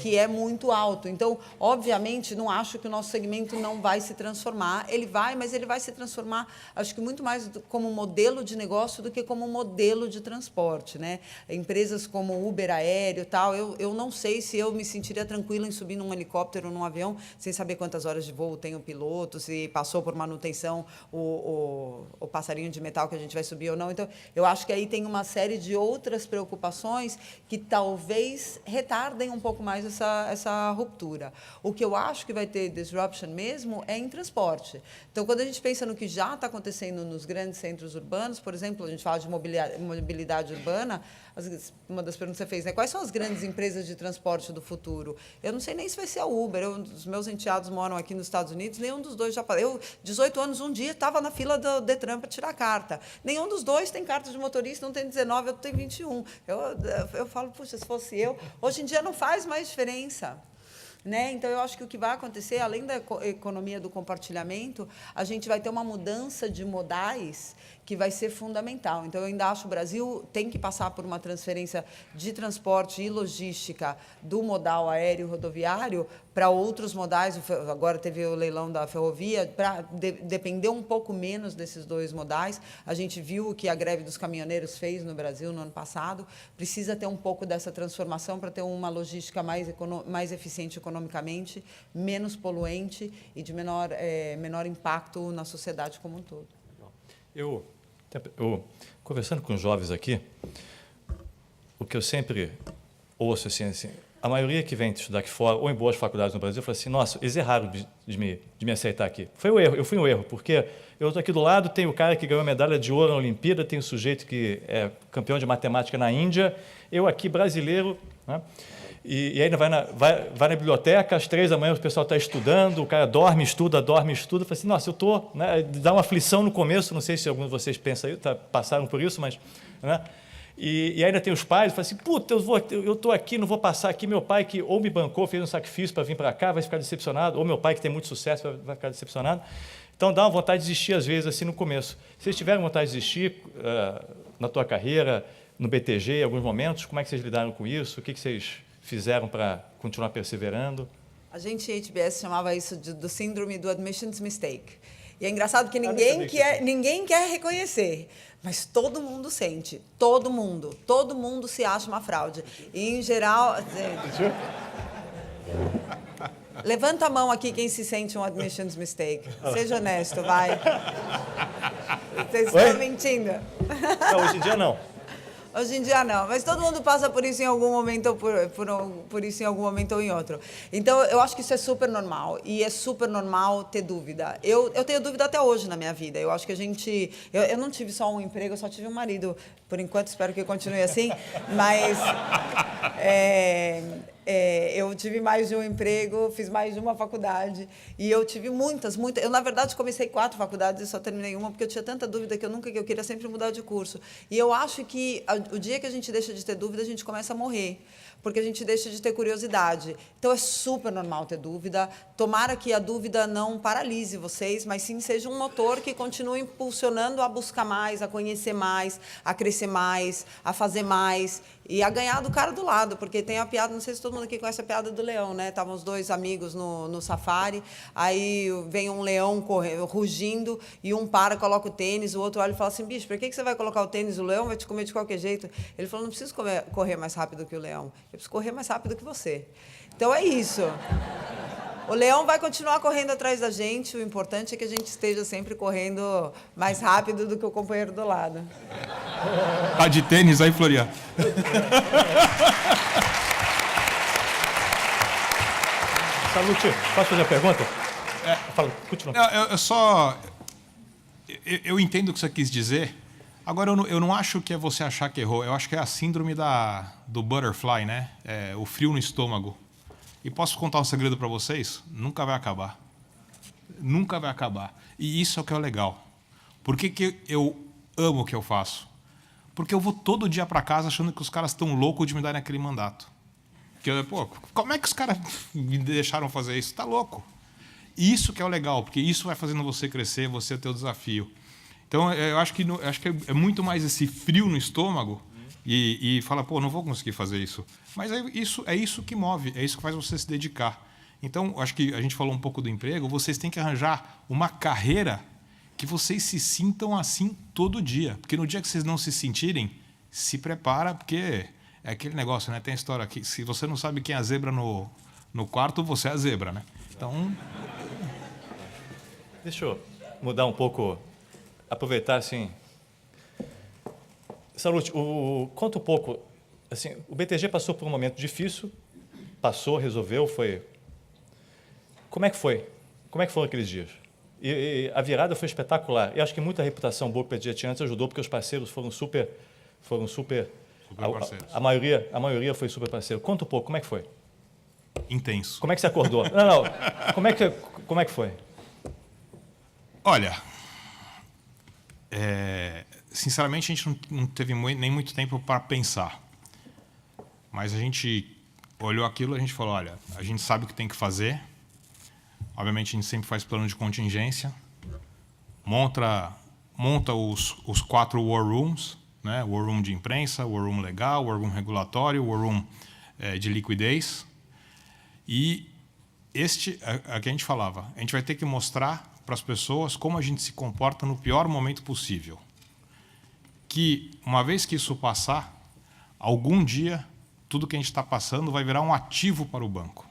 que é muito alto. Então, obviamente, não acho que o nosso segmento não vai se transformar. Ele vai, mas ele vai se transformar, acho que muito mais como modelo de negócio do que como modelo de transporte, né? Empresas como Uber Aéreo e tal, eu não sei se eu me sentiria tranquila em subir num helicóptero ou num avião sem saber quantas horas de voo tem o piloto, se passou por manutenção o passarinho de metal que a gente vai subir ou não. Então, eu acho que aí tem uma série de outras preocupações que talvez retardem um pouco mais essa ruptura. O que eu acho que vai ter disruption mesmo é em transporte. Então, quando a gente pensa no que já está acontecendo nos grandes centros urbanos, por exemplo, a gente fala de mobilidade urbana, uma das perguntas que você fez, né? Quais são as grandes empresas de transporte do futuro? Eu não sei nem se vai ser a Uber. Os meus enteados moram aqui nos Estados Unidos, nenhum dos dois já... Eu, 18 anos, um dia, estava na fila do Detran para tirar a carta. Nenhum dos dois tem carta de motorista, um tem 19, outro tem 21. Eu falo, puxa, se fosse eu... Hoje em dia não faz mais diferença. Né? Então, eu acho que o que vai acontecer, além da economia do compartilhamento, a gente vai ter uma mudança de modais que vai ser fundamental. Então, eu ainda acho que o Brasil tem que passar por uma transferência de transporte e logística do modal aéreo e rodoviário para outros modais. Agora teve o leilão da ferrovia, para depender um pouco menos desses dois modais. A gente viu o que a greve dos caminhoneiros fez no Brasil no ano passado. Precisa ter um pouco dessa transformação para ter uma logística mais eficiente economicamente. economicamente, menos poluente e de menor impacto na sociedade como um todo. Eu, conversando com os jovens aqui, o que eu sempre ouço assim, a maioria que vem estudar aqui fora, ou em boas faculdades no Brasil, fala assim, nossa, eles erraram de me aceitar aqui. Foi um erro, eu fui um erro, porque eu estou aqui do lado, tem o cara que ganhou medalha de ouro na Olimpíada, tem o sujeito que é campeão de matemática na Índia, eu aqui brasileiro, né? E ainda vai na biblioteca, às 3 da manhã o pessoal está estudando, o cara dorme, estuda, fala assim, nossa, eu estou... Né? Dá uma aflição no começo, não sei se alguns de vocês pensam aí, passaram por isso, mas... Né? E ainda tem os pais, falam assim, puta, eu estou aqui, não vou passar aqui, meu pai que ou me bancou, fez um sacrifício para vir para cá, vai ficar decepcionado, ou meu pai que tem muito sucesso vai ficar decepcionado. Então, dá uma vontade de desistir, às vezes, assim, no começo. Se vocês tiverem vontade de desistir na tua carreira, no BTG, em alguns momentos, como é que vocês lidaram com isso? O que vocês fizeram para continuar perseverando? A gente, HBS, chamava isso do síndrome do admissions mistake. E é engraçado que ninguém quer reconhecer, mas todo mundo sente, todo mundo se acha uma fraude. E, em geral... Levanta a mão aqui quem se sente um admissions mistake. Seja honesto, vai. Vocês estão mentindo. Não, hoje em dia não. Hoje em dia não, mas todo mundo passa por isso em algum momento ou por isso em algum momento ou em outro. Então, eu acho que isso é super normal e é super normal ter dúvida. Eu tenho dúvida até hoje na minha vida. Eu acho que eu não tive só um emprego, eu só tive um marido. Por enquanto, espero que continue assim, mas eu tive mais de um emprego, fiz mais de uma faculdade e eu tive muitas. Eu, na verdade, comecei 4 faculdades e só terminei uma porque eu tinha tanta dúvida que eu queria sempre mudar de curso. E eu acho que o dia que a gente deixa de ter dúvida, a gente começa a morrer, porque a gente deixa de ter curiosidade. Então, é super normal ter dúvida. Tomara que a dúvida não paralise vocês, mas sim seja um motor que continue impulsionando a buscar mais, a conhecer mais, a crescer mais, a fazer mais e a ganhar do cara do lado, porque tem a piada, não sei se todo mundo aqui conhece a piada do leão, né? Estavam os 2 amigos no safari, aí vem um leão rugindo e um coloca o tênis, o outro olha e fala assim, bicho, por que você vai colocar o tênis? O leão vai te comer de qualquer jeito. Ele falou, não preciso correr mais rápido que o leão, eu preciso correr mais rápido que você. Então, é isso. O leão vai continuar correndo atrás da gente, o importante é que a gente esteja sempre correndo mais rápido do que o companheiro do lado. Tá de tênis aí, Floriano? Salute, posso fazer a pergunta? Fala, continua. Eu entendo o que você quis dizer. Agora, eu não acho que é você achar que errou. Eu acho que é a síndrome do butterfly, né? O frio no estômago. E posso contar um segredo para vocês? Nunca vai acabar. Nunca vai acabar. E isso é o que é legal. Por que eu amo o que eu faço? Porque eu vou todo dia para casa achando que os caras estão loucos de me darem aquele mandato. Como é que os caras me deixaram fazer isso? Tá louco. Isso que é o legal, porque isso vai fazendo você crescer, você ter o desafio. Então, eu acho que é muito mais esse frio no estômago e fala, não vou conseguir fazer isso. Mas é isso que move, é isso que faz você se dedicar. Então, acho que a gente falou um pouco do emprego, vocês têm que arranjar uma carreira que vocês se sintam assim todo dia. Porque no dia que vocês não se sentirem, se prepara, porque é aquele negócio, né? Tem a história que se você não sabe quem é a zebra no quarto, você é a zebra, né? Então... Deixa eu mudar um pouco, aproveitar assim... Salute, conta um pouco, assim, o BTG passou por um momento difícil, resolveu, foi... Como é que foi? Como é que foram aqueles dias? E a virada foi espetacular. E acho que muita reputação boa que o BTG tinha antes ajudou, porque os parceiros foram super parceiros. A maioria foi super parceiro. Conta um pouco, como é que foi? Intenso. Como é que você acordou? Não. Como é que foi? Olha, sinceramente, a gente não teve nem muito tempo para pensar. Mas a gente olhou aquilo e a gente falou, olha, a gente sabe o que tem que fazer. Obviamente, a gente sempre faz plano de contingência. Monta os 4 war rooms, né? War room de imprensa, war room legal, war room regulatório, war room de liquidez. E a que a gente falava, a gente vai ter que mostrar para as pessoas como a gente se comporta no pior momento possível. Que, uma vez que isso passar, algum dia, tudo que a gente está passando vai virar um ativo para o banco.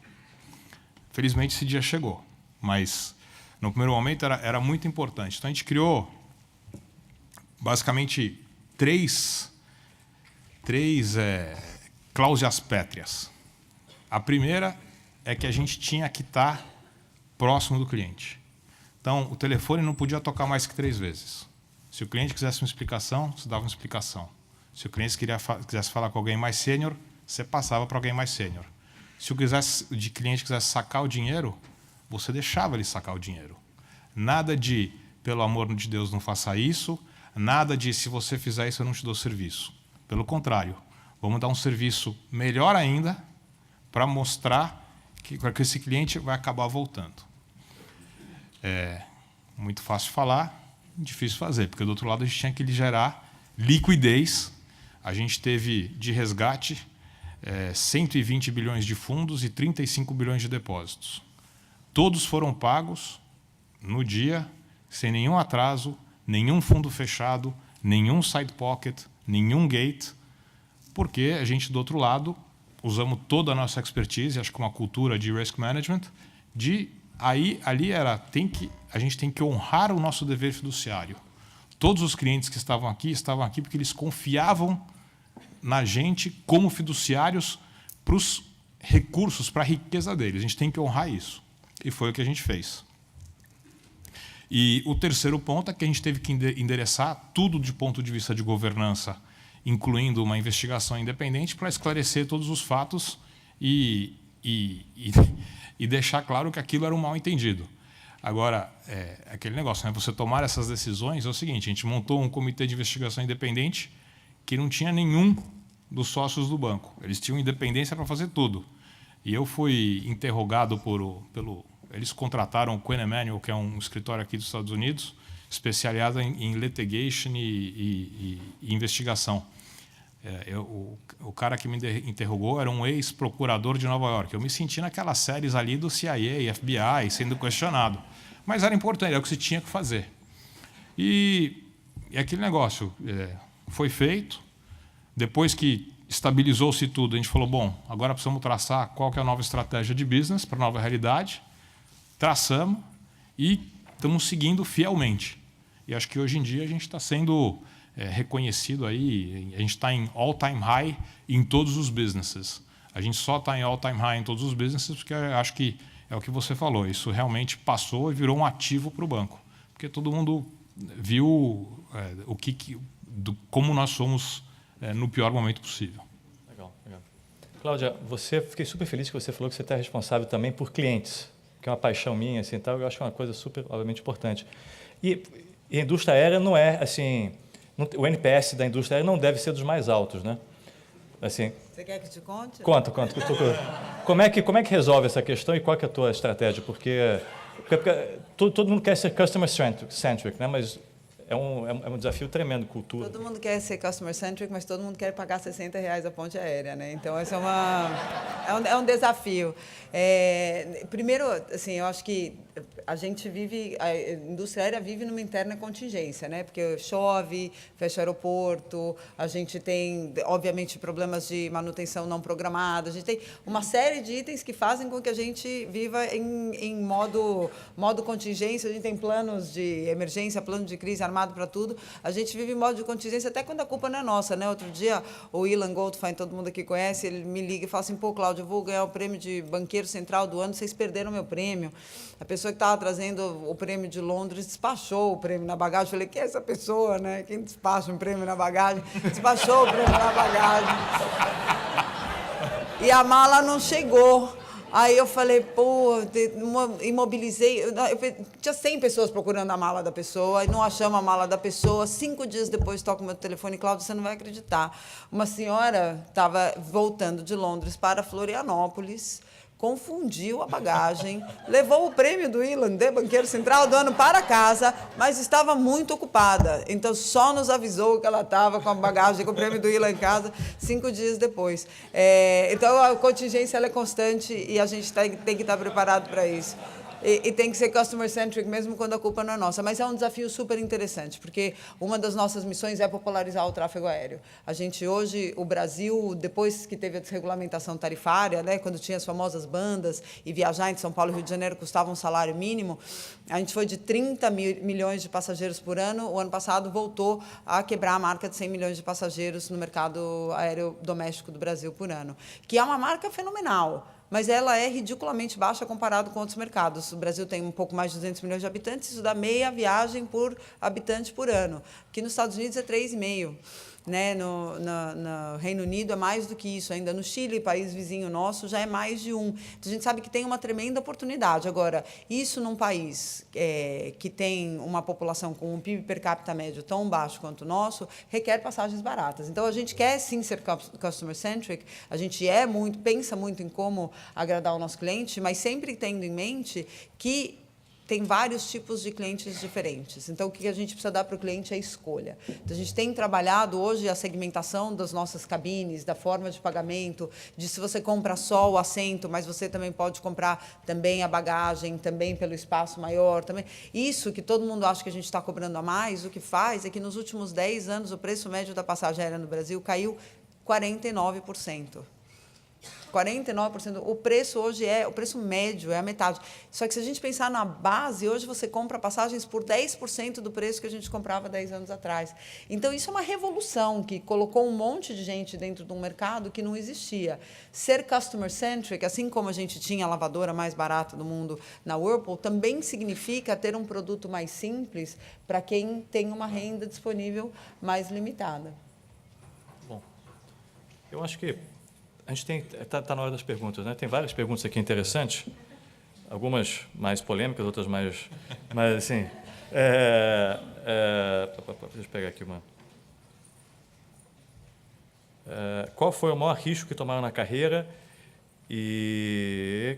Felizmente, esse dia chegou, mas no primeiro momento era muito importante. Então, a gente criou, basicamente, três cláusulas pétreas. A primeira é que a gente tinha que estar próximo do cliente. Então, o telefone não podia tocar mais que 3 vezes. Se o cliente quisesse uma explicação, você dava uma explicação. Se o cliente quisesse falar com alguém mais sênior, você passava para alguém mais sênior. Se o cliente quisesse sacar o dinheiro, você deixava ele sacar o dinheiro. Nada de, pelo amor de Deus, não faça isso. Nada de, se você fizer isso, eu não te dou serviço. Pelo contrário, vamos dar um serviço melhor ainda para mostrar que esse cliente vai acabar voltando. É muito fácil falar, difícil fazer, porque do outro lado a gente tinha que gerar liquidez. A gente teve de resgate 120 bilhões de fundos e 35 bilhões de depósitos. Todos foram pagos no dia, sem nenhum atraso, nenhum fundo fechado, nenhum side pocket, nenhum gate, porque a gente, do outro lado, usamos toda a nossa expertise, acho que uma cultura de risk management, a gente tem que honrar o nosso dever fiduciário. Todos os clientes que estavam aqui porque eles confiavam na gente como fiduciários para os recursos, para a riqueza deles. A gente tem que honrar isso. E foi o que a gente fez. E o terceiro ponto é que a gente teve que endereçar tudo de ponto de vista de governança, incluindo uma investigação independente para esclarecer todos os fatos e deixar claro que aquilo era um mal-entendido. Agora, aquele negócio, né? Você tomar essas decisões é o seguinte, a gente montou um comitê de investigação independente que não tinha nenhum dos sócios do banco. Eles tinham independência para fazer tudo. E eu fui interrogado eles contrataram o Quinn Emanuel, que é um escritório aqui dos Estados Unidos, especializado em litigation e investigação. O cara que me interrogou era um ex-procurador de Nova York. Eu me senti naquelas séries ali do CIA, FBI, sendo questionado. Mas era importante, era o que se tinha que fazer. E aquele negócio foi feito. Depois que estabilizou-se tudo, a gente falou, bom, agora precisamos traçar qual que é a nova estratégia de business para a nova realidade. Traçamos e estamos seguindo fielmente. E acho que hoje em dia a gente está sendo reconhecido aí, a gente está em all-time high em todos os businesses. A gente só está em all-time high em todos os businesses porque acho que é o que você falou, isso realmente passou e virou um ativo para o banco. Porque todo mundo viu como nós somos no pior momento possível. Legal, legal. Cláudia, fiquei super feliz que você falou que você está responsável também por clientes, que é uma paixão minha, assim, tal, eu acho que é uma coisa super, obviamente, importante. E a indústria aérea não é, assim, o NPS da indústria aérea não deve ser dos mais altos, né? Assim, você quer que te conte? Conta. Como é que resolve essa questão e qual que é a tua estratégia? Porque todo mundo quer ser customer-centric, né? Mas é um desafio tremendo, cultura. Todo mundo quer ser customer-centric, mas todo mundo quer pagar R$60 a ponte aérea, né? Então, esse é um desafio. Primeiro, assim, eu acho que a indústria aérea vive numa interna contingência, né? Porque chove, fecha o aeroporto, a gente tem, obviamente, problemas de manutenção não programada, a gente tem uma série de itens que fazem com que a gente viva em modo contingência, a gente tem planos de emergência, plano de crise armado para tudo, a gente vive em modo de contingência até quando a culpa não é nossa, né? Outro dia, o Ilan Goldfein, todo mundo aqui conhece, ele me liga e fala assim, pô, Cláudio, eu vou ganhar o prêmio de banqueiro central do ano, vocês perderam meu prêmio. A pessoa que estava trazendo o prêmio de Londres despachou o prêmio na bagagem. Eu falei, quem é essa pessoa, né? Quem despacha um prêmio na bagagem? Despachou o prêmio na bagagem. E a mala não chegou. Aí eu falei, pô, imobilizei. Tinha 100 pessoas procurando a mala da pessoa, e não achamos a mala da pessoa. 5 dias depois, toco meu telefone, Cláudio, você não vai acreditar. Uma senhora estava voltando de Londres para Florianópolis, confundiu a bagagem, levou o prêmio do Ilan, de banqueiro central do ano, para casa, mas estava muito ocupada. Então, só nos avisou que ela estava com a bagagem, com o prêmio do Ilan em casa, 5 dias depois. Então, a contingência ela é constante e a gente tem que estar preparado para isso. E tem que ser customer-centric mesmo quando a culpa não é nossa. Mas é um desafio super interessante, porque uma das nossas missões é popularizar o tráfego aéreo. A gente hoje, o Brasil, depois que teve a desregulamentação tarifária, né, quando tinha as famosas bandas e viajar entre São Paulo e Rio de Janeiro custava um salário mínimo, a gente foi de 30 milhões de passageiros por ano. O ano passado voltou a quebrar a marca de 100 milhões de passageiros no mercado aéreo doméstico do Brasil por ano, que é uma marca fenomenal, mas ela é ridiculamente baixa comparado com outros mercados. O Brasil tem um pouco mais de 200 milhões de habitantes, isso dá meia viagem por habitante por ano. Aqui nos Estados Unidos é 3,5. Né? No Reino Unido é mais do que isso. Ainda no Chile, país vizinho nosso, já é mais de 1. Então, a gente sabe que tem uma tremenda oportunidade. Agora, isso num país que tem uma população com um PIB per capita médio tão baixo quanto o nosso, requer passagens baratas. Então, a gente quer, sim, ser customer-centric, a gente pensa muito em como agradar o nosso cliente, mas sempre tendo em mente que tem vários tipos de clientes diferentes. Então, o que a gente precisa dar para o cliente é escolha. Então, a gente tem trabalhado hoje a segmentação das nossas cabines, da forma de pagamento, de se você compra só o assento, mas você também pode comprar também a bagagem, também pelo espaço maior. Também. Isso que todo mundo acha que a gente está cobrando a mais, o que faz é que nos últimos 10 anos o preço médio da passagem aérea no Brasil caiu 49%. 49%. O preço hoje o preço médio é a metade. Só que se a gente pensar na base, hoje você compra passagens por 10% do preço que a gente comprava 10 anos atrás. Então, isso é uma revolução que colocou um monte de gente dentro de um mercado que não existia. Ser customer-centric, assim como a gente tinha a lavadora mais barata do mundo na Whirlpool, também significa ter um produto mais simples para quem tem uma renda disponível mais limitada. Bom, eu acho que a gente está na hora das perguntas, né? Tem várias perguntas aqui interessantes, algumas mais polêmicas, outras mais assim. Deixa eu pegar aqui uma. Qual foi o maior risco que tomaram na carreira e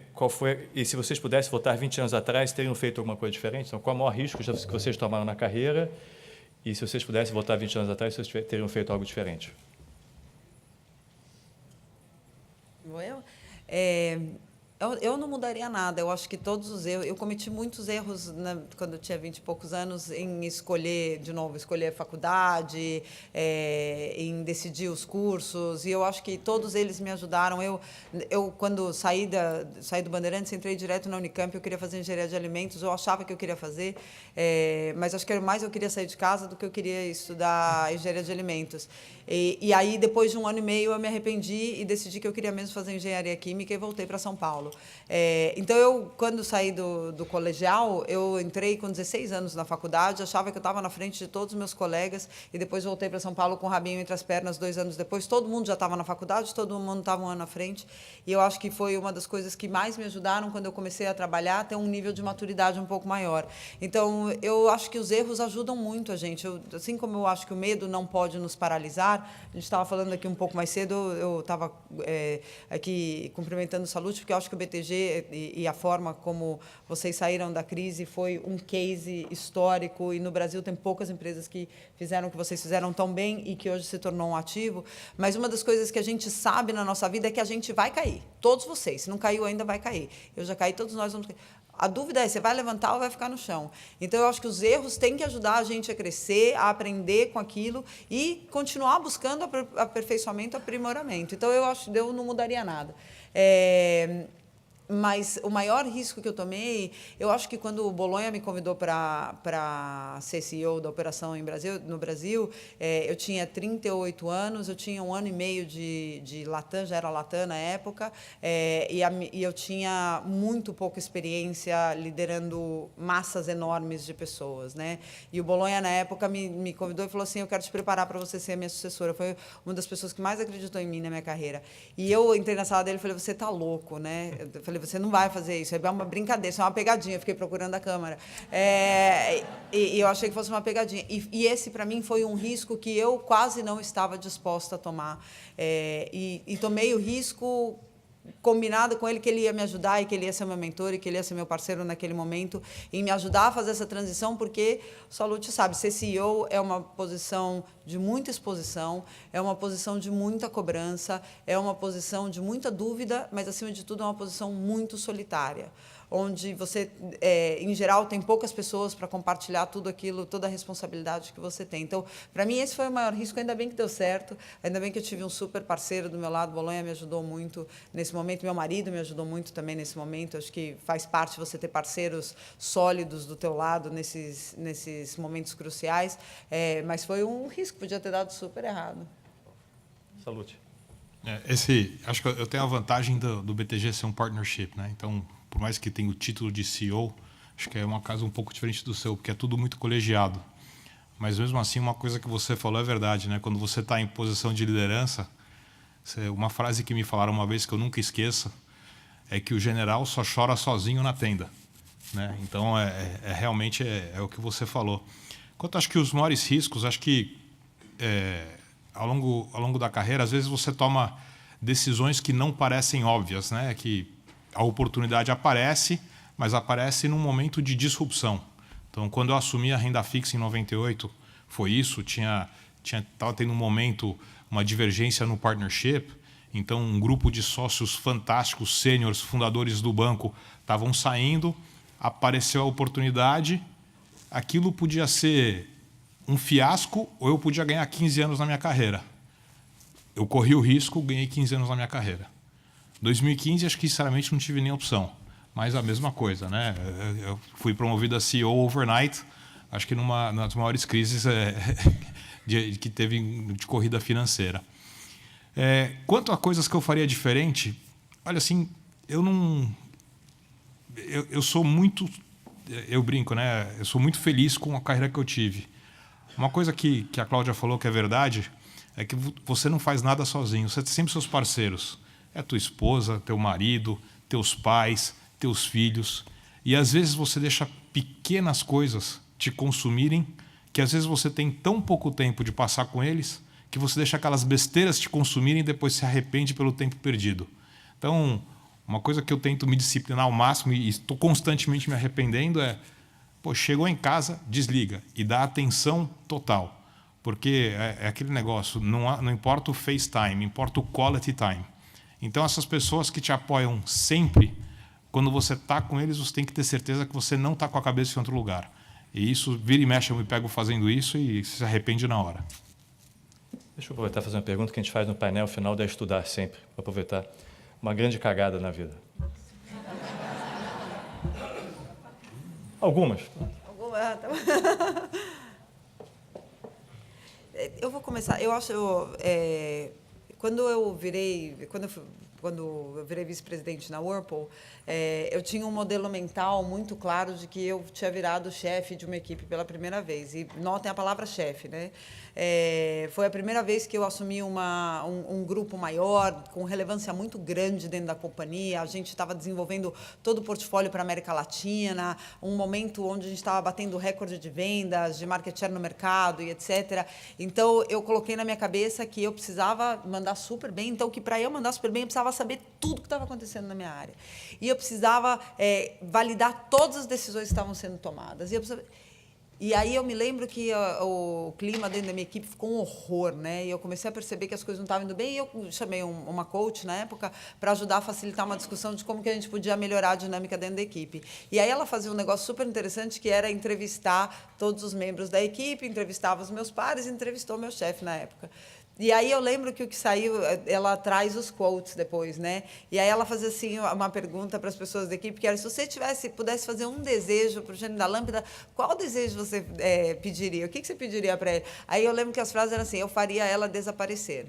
se vocês pudessem voltar 20 anos atrás, teriam feito alguma coisa diferente? Então, qual é o maior risco que vocês tomaram na carreira e se vocês pudessem voltar 20 anos atrás, vocês teriam feito algo diferente? Eu não mudaria nada. Eu acho que todos os erros... Eu cometi muitos erros quando eu tinha 20 e poucos anos em escolher a faculdade, em decidir os cursos, e eu acho que todos eles me ajudaram. Eu quando saí do Bandeirantes, entrei direto na Unicamp, eu queria fazer engenharia de alimentos, eu achava que eu queria fazer, mas acho que mais eu queria sair de casa do que eu queria estudar engenharia de alimentos. E aí, depois de 1 ano e meio, eu me arrependi e decidi que eu queria mesmo fazer engenharia química e voltei para São Paulo. Então, eu, quando saí do colegial, eu entrei com 16 anos na faculdade, achava que eu estava na frente de todos os meus colegas e depois voltei para São Paulo com o rabinho entre as pernas 2 anos depois. Todo mundo já estava na faculdade, todo mundo estava 1 ano à frente. E eu acho que foi uma das coisas que mais me ajudaram quando eu comecei a trabalhar, a ter um nível de maturidade um pouco maior. Então, eu acho que os erros ajudam muito a gente. Assim como eu acho que o medo não pode nos paralisar, a gente estava falando aqui um pouco mais cedo, eu estava aqui cumprimentando o Salute, porque eu acho que o BTG e a forma como vocês saíram da crise foi um case histórico, e no Brasil tem poucas empresas que fizeram o que vocês fizeram tão bem e que hoje se tornou um ativo. Mas uma das coisas que a gente sabe na nossa vida é que a gente vai cair. Todos vocês. Se não caiu ainda, vai cair. Eu já caí, todos nós vamos cair. A dúvida é, você vai levantar ou vai ficar no chão? Então, eu acho que os erros têm que ajudar a gente a crescer, a aprender com aquilo e continuar buscando aperfeiçoamento, aprimoramento. Então, eu acho que eu não mudaria nada. Mas o maior risco que eu tomei, eu acho que quando o Bolonha me convidou para ser CEO da operação no Brasil, eu tinha 38 anos, eu tinha 1 ano e meio de Latam, já era Latam na época, e eu tinha muito pouca experiência liderando massas enormes de pessoas, né? E o Bolonha, na época, me convidou e falou assim, eu quero te preparar para você ser a minha sucessora. Foi uma das pessoas que mais acreditou em mim na minha carreira. E eu entrei na sala dele e falei, você está louco, né? Eu falei, você não vai fazer isso, é uma brincadeira, isso é uma pegadinha. Eu fiquei procurando a câmera. E eu achei que fosse uma pegadinha. E esse, para mim, foi um risco que eu quase não estava disposta a tomar. E tomei o risco combinado com ele que ele ia me ajudar e que ele ia ser meu mentor e que ele ia ser meu parceiro naquele momento em me ajudar a fazer essa transição, porque o Salute sabe, ser CEO é uma posição de muita exposição, é uma posição de muita cobrança, é uma posição de muita dúvida, mas, acima de tudo, é uma posição muito solitária. onde você, em geral, tem poucas pessoas para compartilhar tudo aquilo, toda a responsabilidade que você tem. Então, para mim, esse foi o maior risco. Ainda bem que deu certo, ainda bem que eu tive um super parceiro do meu lado. Bolonha me ajudou muito nesse momento, meu marido me ajudou muito também nesse momento. Acho que faz parte você ter parceiros sólidos do teu lado nesses momentos cruciais, mas foi um risco, podia ter dado super errado. Salute. Acho que eu tenho a vantagem do BTG ser um partnership, né? Então, por mais que tenha o título de CEO, acho que é uma casa um pouco diferente do seu, porque é tudo muito colegiado. Mas mesmo assim, uma coisa que você falou é verdade, né? Quando você está em posição de liderança, uma frase que me falaram uma vez que eu nunca esqueça é que o general só chora sozinho na tenda, né? Então, realmente o que você falou. Quanto acho que os maiores riscos, acho que ao longo da carreira, às vezes você toma decisões que não parecem óbvias, né? Que a oportunidade aparece, mas aparece num momento de disrupção. Então, quando eu assumi a renda fixa em 98, foi isso. Estava tendo um momento, uma divergência no partnership. Então, um grupo de sócios fantásticos, sêniores, fundadores do banco, estavam saindo. Apareceu a oportunidade. Aquilo podia ser um fiasco ou eu podia ganhar 15 anos na minha carreira. Eu corri o risco, ganhei 15 anos na minha carreira. 2015, acho que sinceramente não tive nem opção. Mas a mesma coisa, né? Eu fui promovido a CEO overnight, acho que numa das maiores crises que teve de corrida financeira. Quanto a coisas que eu faria diferente, olha assim, eu sou muito, eu brinco, né? Eu sou muito feliz com a carreira que eu tive. Uma coisa que a Cláudia falou que é verdade é que você não faz nada sozinho, você tem sempre seus parceiros. É tua esposa, teu marido, teus pais, teus filhos. E às vezes você deixa pequenas coisas te consumirem, que às vezes você tem tão pouco tempo de passar com eles, que você deixa aquelas besteiras te consumirem e depois se arrepende pelo tempo perdido. Então, uma coisa que eu tento me disciplinar ao máximo e estou constantemente me arrependendo chegou em casa, desliga e dá atenção total. Porque é aquele negócio, não importa o FaceTime, importa o quality time. Então, essas pessoas que te apoiam sempre, quando você está com eles, você tem que ter certeza que você não está com a cabeça em outro lugar. E isso, vira e mexe, eu me pego fazendo isso e se arrepende na hora. Deixa eu aproveitar e fazer uma pergunta que a gente faz no painel final, é estudar sempre, para aproveitar. Uma grande cagada na vida. Algumas. Eu vou começar. Eu acho, quando eu virei vice-presidente na Whirlpool, eu tinha um modelo mental muito claro de que eu tinha virado chefe de uma equipe pela primeira vez. E notem a palavra chefe, né? Foi a primeira vez que eu assumi um grupo maior, com relevância muito grande dentro da companhia. A gente estava desenvolvendo todo o portfólio para a América Latina, um momento onde a gente estava batendo recorde de vendas, de market share no mercado e etc. Então, eu coloquei na minha cabeça que eu precisava mandar super bem, então que para eu mandar super bem, eu precisava saber tudo o que estava acontecendo na minha área. E eu precisava validar todas as decisões que estavam sendo tomadas. E aí eu me lembro que o clima dentro da minha equipe ficou um horror, né? E eu comecei a perceber que as coisas não estavam indo bem, e eu chamei uma coach na época para ajudar a facilitar uma discussão de como que a gente podia melhorar a dinâmica dentro da equipe. E aí ela fazia um negócio super interessante, que era entrevistar todos os membros da equipe, entrevistava os meus pares, entrevistou meu chefe na época. E aí eu lembro que o que saiu, ela traz os quotes depois, né? E aí ela fazia assim uma pergunta para as pessoas da equipe, que era: se você pudesse fazer um desejo para o gênio da lâmpada, qual desejo você pediria? O que você pediria para ele? Aí eu lembro que as frases eram assim: eu faria ela desaparecer.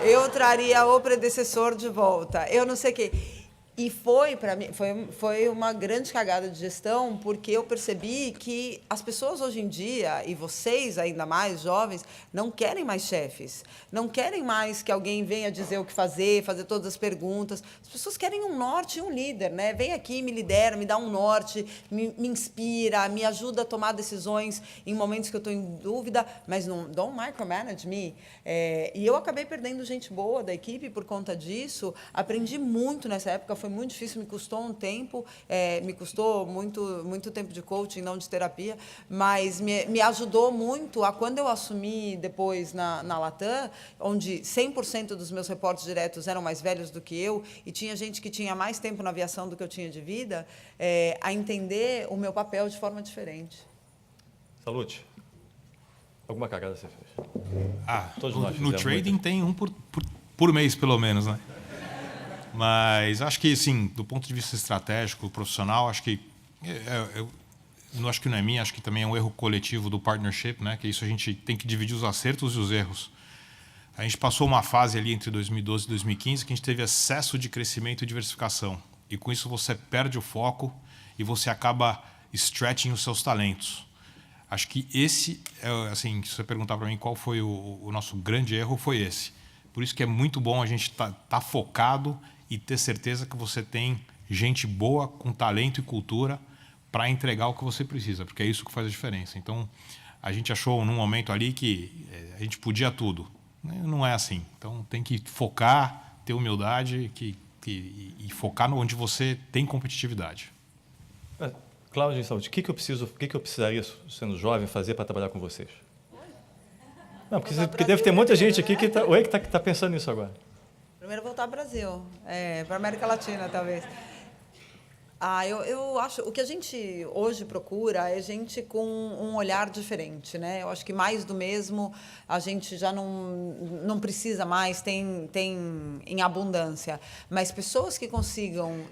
Eu traria o predecessor de volta. Eu não sei o quê. E para mim, foi uma grande cagada de gestão, porque eu percebi que as pessoas hoje em dia, e vocês ainda mais, jovens, não querem mais chefes. Não querem mais que alguém venha dizer o que fazer todas as perguntas. As pessoas querem um norte e um líder, né? Vem aqui, me lidera, me dá um norte, me inspira, me ajuda a tomar decisões em momentos que eu estou em dúvida, mas não don't micromanage me. E eu acabei perdendo gente boa da equipe por conta disso. Aprendi muito nessa época. Foi foi muito difícil, me custou um tempo, me custou muito tempo de coaching, não de terapia, mas me ajudou muito a quando eu assumi depois na Latam, onde 100% dos meus reportes diretos eram mais velhos do que eu, e tinha gente que tinha mais tempo na aviação do que eu tinha de vida, a entender o meu papel de forma diferente. Salute. Alguma cagada você fez? Todos nós no trading muitas. Tem um por mês, pelo menos, né? Mas acho que, sim, do ponto de vista estratégico, profissional, acho que acho que não é minha, acho que também é um erro coletivo do partnership, né? Que isso a gente tem que dividir os acertos e os erros. A gente passou uma fase ali entre 2012 e 2015 que a gente teve excesso de crescimento e diversificação. E com isso você perde o foco e você acaba stretching os seus talentos. Acho que esse, assim, se você perguntar para mim qual foi o nosso grande erro, foi esse. Por isso que é muito bom a gente tá focado e ter certeza que você tem gente boa, com talento e cultura para entregar o que você precisa, porque é isso que faz a diferença. Então, a gente achou num momento ali que a gente podia tudo. Não é assim. Então, tem que focar, ter humildade e focar onde você tem competitividade. Cláudia e Saúde, o que eu precisaria, sendo jovem, fazer para trabalhar com vocês? Não, porque deve ter muita gente aqui que está pensando nisso agora. Primeiro voltar ao Brasil, para a América Latina, talvez. Eu acho, o que a gente hoje procura é gente com um olhar diferente, né? Eu acho que mais do mesmo a gente já não precisa mais, tem em abundância. Mas pessoas que consigam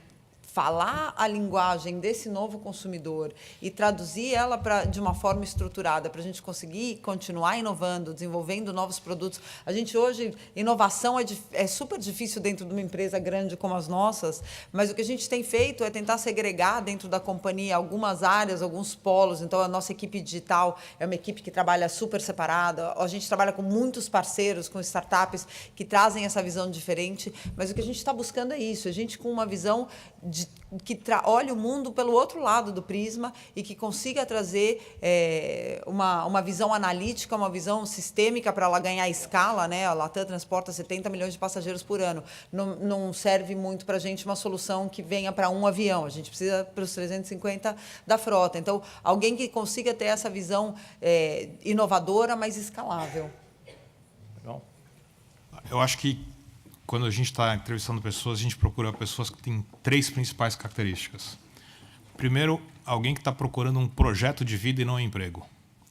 falar a linguagem desse novo consumidor e traduzir ela de uma forma estruturada para a gente conseguir continuar inovando, desenvolvendo novos produtos. A gente hoje, inovação é super difícil dentro de uma empresa grande como as nossas, mas o que a gente tem feito é tentar segregar dentro da companhia algumas áreas, alguns polos. Então, a nossa equipe digital é uma equipe que trabalha super separada, a gente trabalha com muitos parceiros, com startups que trazem essa visão diferente, mas o que a gente está buscando é isso, a gente com uma visão que olhe o mundo pelo outro lado do prisma e que consiga trazer uma visão analítica, uma visão sistêmica para ela ganhar escala, né? A Latam transporta 70 milhões de passageiros por ano. Não serve muito para a gente uma solução que venha para um avião. A gente precisa para os 350 da frota. Então, alguém que consiga ter essa visão inovadora, mas escalável. Legal. Eu acho que quando a gente está entrevistando pessoas, a gente procura pessoas que têm 3 principais características. Primeiro, alguém que está procurando um projeto de vida e não um emprego.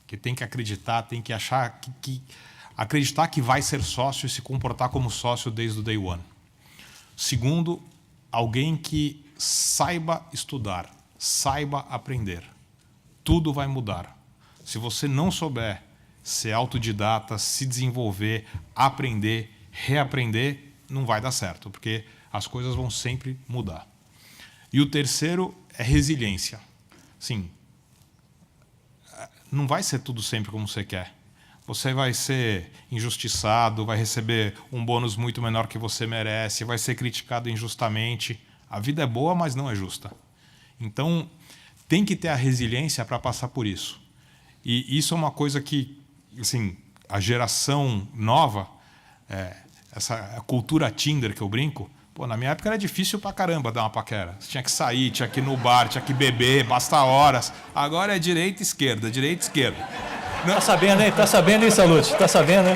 Que tem que acreditar, tem que achar acreditar que vai ser sócio e se comportar como sócio desde o day one. Segundo, alguém que saiba estudar, saiba aprender. Tudo vai mudar. Se você não souber ser autodidata, se desenvolver, aprender, reaprender, não vai dar certo, porque as coisas vão sempre mudar. E o terceiro é resiliência. Sim, não vai ser tudo sempre como você quer. Você vai ser injustiçado, vai receber um bônus muito menor que você merece, vai ser criticado injustamente. A vida é boa, mas não é justa. Então, tem que ter a resiliência para passar por isso. E isso é uma coisa que, assim, a geração nova, essa cultura Tinder que eu brinco, na minha época era difícil pra caramba dar uma paquera. Você tinha que sair, tinha que ir no bar, tinha que beber, basta horas. Agora é direita, esquerda, direita, esquerda. Tá sabendo, hein? Tá sabendo, hein, Salute? Tá sabendo, hein?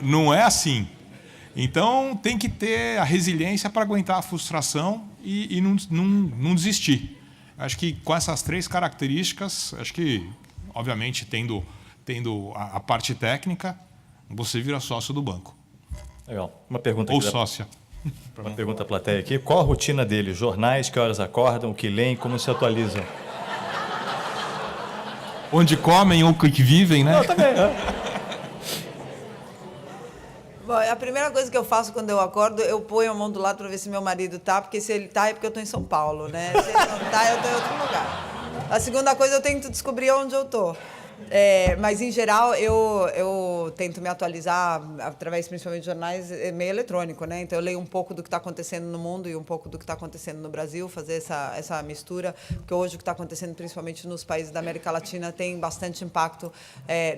Não é assim. Então tem que ter a resiliência para aguentar a frustração e não desistir. Acho que com essas 3 características, acho que, obviamente, tendo a parte técnica, você vira sócio do banco. Legal. Uma pergunta Ou aqui sócia. Uma pergunta à plateia aqui. Qual a rotina deles? Jornais, que horas acordam, o que leem, como se atualizam? Onde comem ou que vivem, né? Não, também. Bom, a primeira coisa que eu faço quando eu acordo, eu ponho a mão do lado para ver se meu marido tá, porque se ele tá é porque eu estou em São Paulo, né? Se ele não tá, eu estou em outro lugar. A segunda coisa, eu tento descobrir onde eu estou. Mas, em geral, eu eu tento me atualizar através principalmente de jornais meio eletrônico, né? Então eu leio um pouco do que está acontecendo no mundo e um pouco do que está acontecendo no Brasil, fazer essa mistura, porque hoje o que está acontecendo principalmente nos países da América Latina tem bastante impacto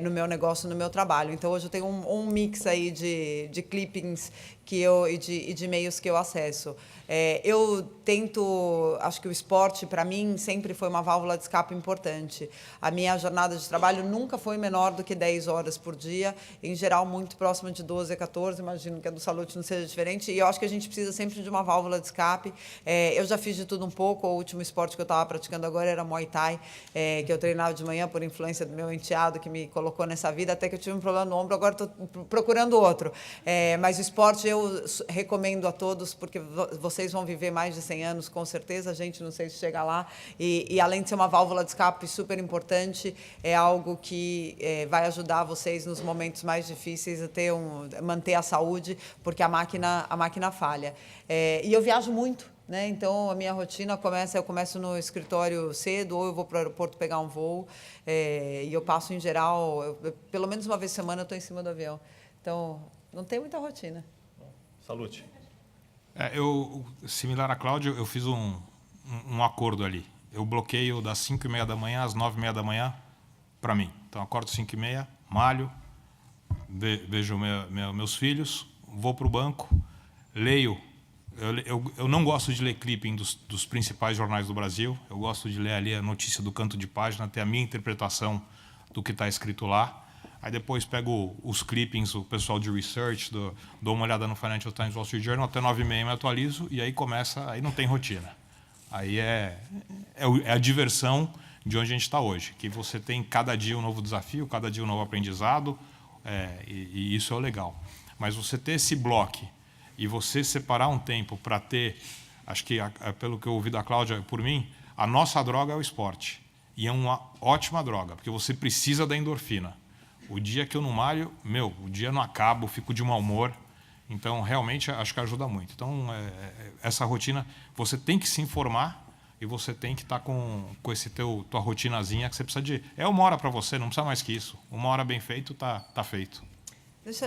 no meu negócio, no meu trabalho. Então hoje eu tenho um mix aí de clippings e de e-mails que eu acesso. Eu tento, acho que o esporte, para mim, sempre foi uma válvula de escape importante. A minha jornada de trabalho nunca foi menor do que 10 horas por dia, em geral, muito próxima de 12 a 14, imagino que a do Salute não seja diferente, e eu acho que a gente precisa sempre de uma válvula de escape. Eu já fiz de tudo um pouco, o último esporte que eu estava praticando agora era Muay Thai, que eu treinava de manhã por influência do meu enteado, que me colocou nessa vida, até que eu tive um problema no ombro, agora estou procurando outro. Mas o esporte eu recomendo a todos, porque vocês vão viver mais de 100 anos, com certeza, a gente não sei se chega lá, e além de ser uma válvula de escape super importante, é algo que vai ajudar vocês nos momentos mais difíceis a manter a saúde, porque a máquina falha. E eu viajo muito, né? Então a minha rotina eu começo no escritório cedo, ou eu vou para o aeroporto pegar um voo, e eu passo em geral, pelo menos uma vez por semana eu estou em cima do avião. Então, não tem muita rotina. Salute. Similar a Cláudia, eu fiz um acordo ali. Eu bloqueio das 5h30 da manhã às 9h30 da manhã para mim. Então, acordo 5h30, malho, vejo meus filhos, vou para o banco, leio. Eu não gosto de ler clipping dos principais jornais do Brasil. Eu gosto de ler ali a notícia do canto de página, ter a minha interpretação do que está escrito lá. Aí depois pego os clippings, o pessoal de research, dou uma olhada no Financial Times, Wall Street Journal, até 9h30 me atualizo, e aí aí não tem rotina. Aí é a diversão de onde a gente está hoje, que você tem cada dia um novo desafio, cada dia um novo aprendizado, e isso é o legal. Mas você ter esse bloco e você separar um tempo para ter, acho que pelo que eu ouvi da Cláudia, por mim, a nossa droga é o esporte. E é uma ótima droga, porque você precisa da endorfina. O dia que eu não malho, o dia não acaba, eu fico de mau humor. Então, realmente, acho que ajuda muito. Então, essa rotina, você tem que se informar e você tem que estar com esse tua rotinazinha que você precisa de... É 1 hora para você, não precisa mais que isso. 1 hora bem feito, tá feito.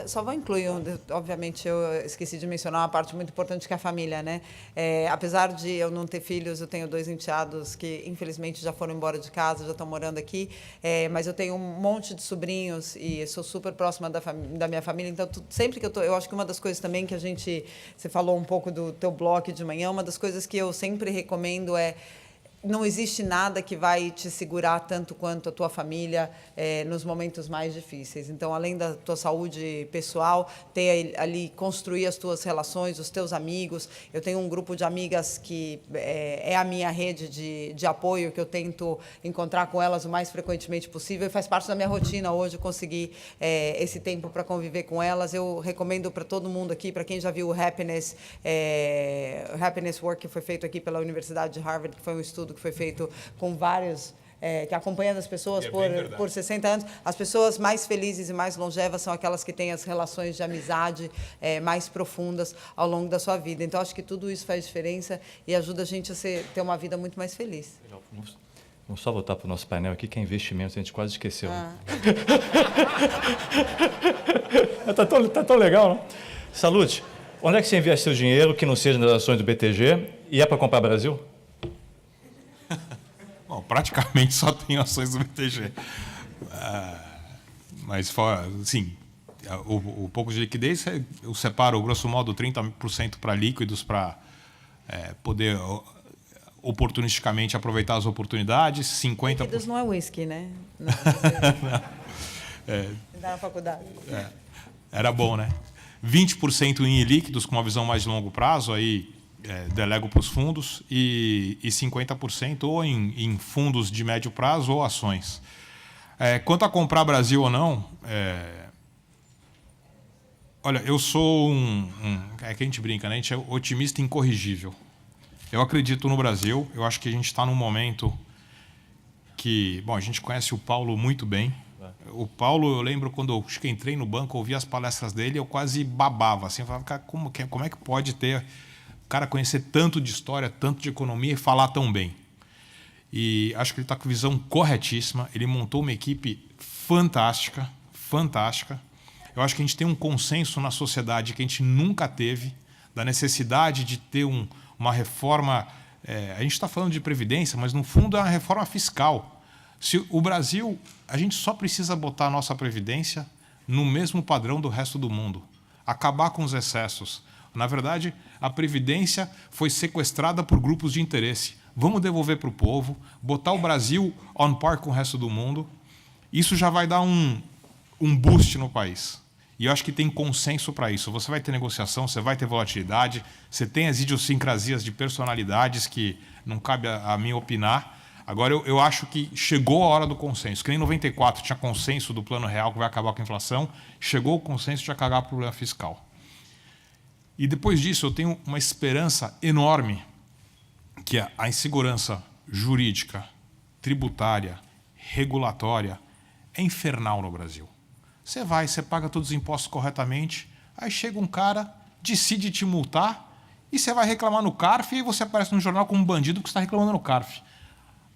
Só vou incluir, obviamente, eu esqueci de mencionar uma parte muito importante que é a família, né? Apesar de eu não ter filhos, eu tenho 2 enteados que, infelizmente, já foram embora de casa, já estão morando aqui, mas eu tenho um monte de sobrinhos e sou super próxima da minha família, então sempre que eu acho que uma das coisas também que você falou um pouco do teu blog de manhã, uma das coisas que eu sempre recomendo não existe nada que vai te segurar tanto quanto a tua família nos momentos mais difíceis. Então, além da tua saúde pessoal, ter ali, construir as tuas relações, os teus amigos. Eu tenho um grupo de amigas que é a minha rede de apoio, que eu tento encontrar com elas o mais frequentemente possível, e faz parte da minha rotina hoje conseguir esse tempo para conviver com elas. Eu recomendo para todo mundo aqui, para quem já viu o Happiness Work, que foi feito aqui pela Universidade de Harvard, que foi um estudo que foi feito com vários, que acompanhando as pessoas por 60 anos. As pessoas mais felizes e mais longevas são aquelas que têm as relações de amizade mais profundas ao longo da sua vida. Então, acho que tudo isso faz diferença e ajuda a gente a ter uma vida muito mais feliz. Legal. Vamos só voltar para o nosso painel aqui, que é investimento, a gente quase esqueceu. Tá tão legal, não? Salute, onde é que você investe seu dinheiro que não seja nas ações do BTG e é para comprar Brasil? Bom, praticamente só tenho ações do BTG. Mas, assim, o pouco de liquidez, eu separo, grosso modo, 30% para líquidos, para poder oportunisticamente aproveitar as oportunidades, 50%... Líquidos não é whisky, né? Não. Na faculdade. Era bom, né? 20% em líquidos, com uma visão mais de longo prazo, aí... delego para os fundos, e 50% ou em fundos de médio prazo ou ações. Quanto a comprar Brasil ou não, olha, eu sou é que a gente brinca, né? A gente é otimista incorrigível. Eu acredito no Brasil, eu acho que a gente está num momento que... Bom, a gente conhece o Paulo muito bem. O Paulo, eu lembro quando eu entrei no banco, ouvi as palestras dele, eu quase babava. Assim, eu falava, cara, como é que pode ter... cara conhecer tanto de história, tanto de economia e falar tão bem. E acho que ele está com visão corretíssima. Ele montou uma equipe fantástica. Eu acho que a gente tem um consenso na sociedade que a gente nunca teve, da necessidade de ter uma reforma. A gente está falando de previdência, mas no fundo é uma reforma fiscal. Se o Brasil, a gente só precisa botar a nossa previdência no mesmo padrão do resto do mundo, acabar com os excessos. Na verdade, a previdência foi sequestrada por grupos de interesse. Vamos devolver para o povo, botar o Brasil on par com o resto do mundo. Isso já vai dar um boost no país. E eu acho que tem consenso para isso. Você vai ter negociação, você vai ter volatilidade, você tem as idiosincrasias de personalidades que não cabe a mim opinar. Agora, eu acho que chegou a hora do consenso. Que nem em 94 tinha consenso do Plano Real que vai acabar com a inflação, chegou o consenso de acabar com o problema fiscal. E depois disso, eu tenho uma esperança enorme que a insegurança jurídica, tributária, regulatória é infernal no Brasil. Você paga todos os impostos corretamente, aí chega um cara, decide te multar, e você vai reclamar no CARF, e você aparece no jornal como um bandido porque você está reclamando no CARF.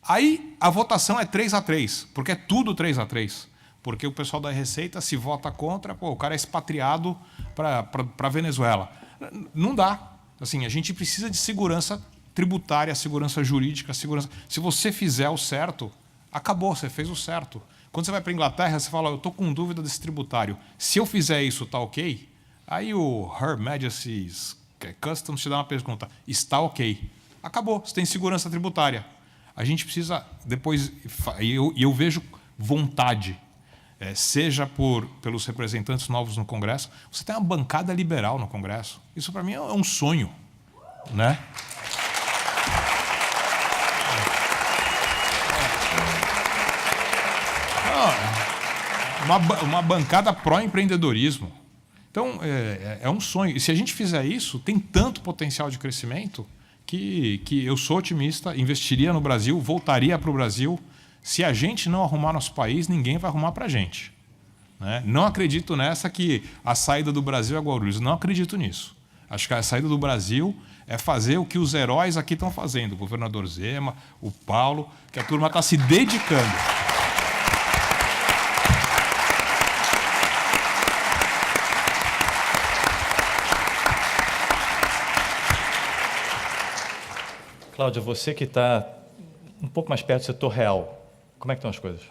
Aí a votação é 3-3, porque é tudo 3-3. Porque o pessoal da Receita, se vota contra, o cara é expatriado para a Venezuela. Não dá. Assim, a gente precisa de segurança tributária, segurança jurídica, segurança. Se você fizer o certo, acabou, você fez o certo. Quando você vai para a Inglaterra, você fala, eu estou com dúvida desse tributário. Se eu fizer isso, está ok? Aí o Her Majesty's Customs te dá uma pergunta, está ok? Acabou, você tem segurança tributária. A gente precisa, depois, e eu vejo vontade, seja pelos representantes novos no Congresso, você tem uma bancada liberal no Congresso. Isso, para mim, é um sonho, né? Uma bancada pró-empreendedorismo. Então, é um sonho. E se a gente fizer isso, tem tanto potencial de crescimento que eu sou otimista, investiria no Brasil, voltaria para o Brasil. Se a gente não arrumar nosso país, ninguém vai arrumar para a gente. Né? Não acredito nessa que a saída do Brasil é Guarulhos. Não acredito nisso. Acho que a saída do Brasil é fazer o que os heróis aqui estão fazendo. O governador Zema, o Paulo, que a turma está se dedicando. Cláudia, você que está um pouco mais perto do setor real, como é que estão as coisas?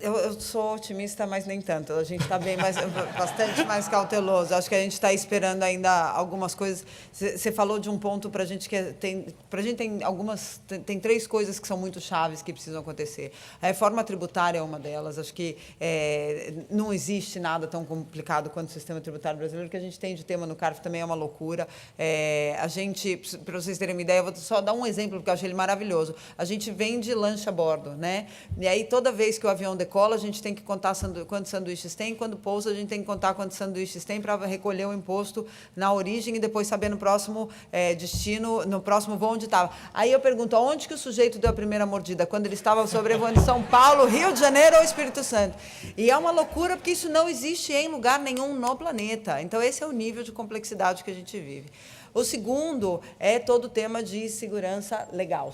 Eu sou otimista, mas nem tanto. A gente está bastante mais cauteloso. Acho que a gente está esperando ainda algumas coisas. Você falou de um ponto para a gente que tem 3 coisas que são muito chaves que precisam acontecer. A reforma tributária é uma delas. Acho que não existe nada tão complicado quanto o sistema tributário brasileiro. O que a gente tem de tema no CARF também é uma loucura. A gente, para vocês terem uma ideia, eu vou só dar um exemplo porque eu achei ele maravilhoso. A gente vende lanche a bordo, né? E aí toda vez que o avião decola, a gente tem que contar quantos sanduíches tem, quando pousa, a gente tem que contar quantos sanduíches tem para recolher o imposto na origem e depois saber no próximo destino, no próximo voo onde estava. Aí eu pergunto, aonde que o sujeito deu a primeira mordida? Quando ele estava sobrevoando São Paulo, Rio de Janeiro ou Espírito Santo? E é uma loucura porque isso não existe em lugar nenhum no planeta. Então, esse é o nível de complexidade que a gente vive. O segundo é todo o tema de segurança legal,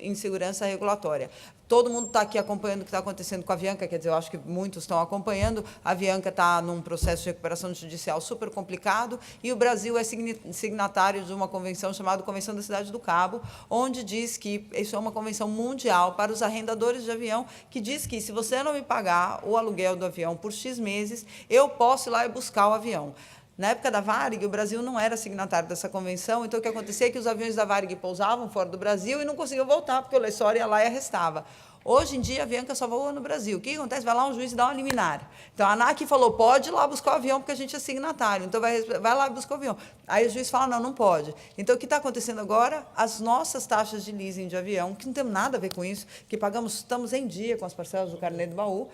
insegurança regulatória. Todo mundo está aqui acompanhando o que está acontecendo com a Avianca, quer dizer, eu acho que muitos estão acompanhando. A Avianca está num processo de recuperação judicial super complicado e o Brasil é signatário de uma convenção chamada Convenção da Cidade do Cabo, onde diz que isso é uma convenção mundial para os arrendadores de avião, que diz que se você não me pagar o aluguel do avião por X meses, eu posso ir lá e buscar o avião. Na época da Varig, o Brasil não era signatário dessa convenção, então o que acontecia é que os aviões da Varig pousavam fora do Brasil e não conseguiam voltar, porque o lessor ia lá e arrestava. Hoje em dia, a Avianca só voa no Brasil. O que acontece? Vai lá um juiz e dá uma liminar. Então, a ANAC falou, pode ir lá buscar o avião, porque a gente é signatário. Então, vai lá e busca o avião. Aí o juiz fala, não pode. Então, o que está acontecendo agora? As nossas taxas de leasing de avião, que não tem nada a ver com isso, que estamos em dia com as parcelas do carnê do baú,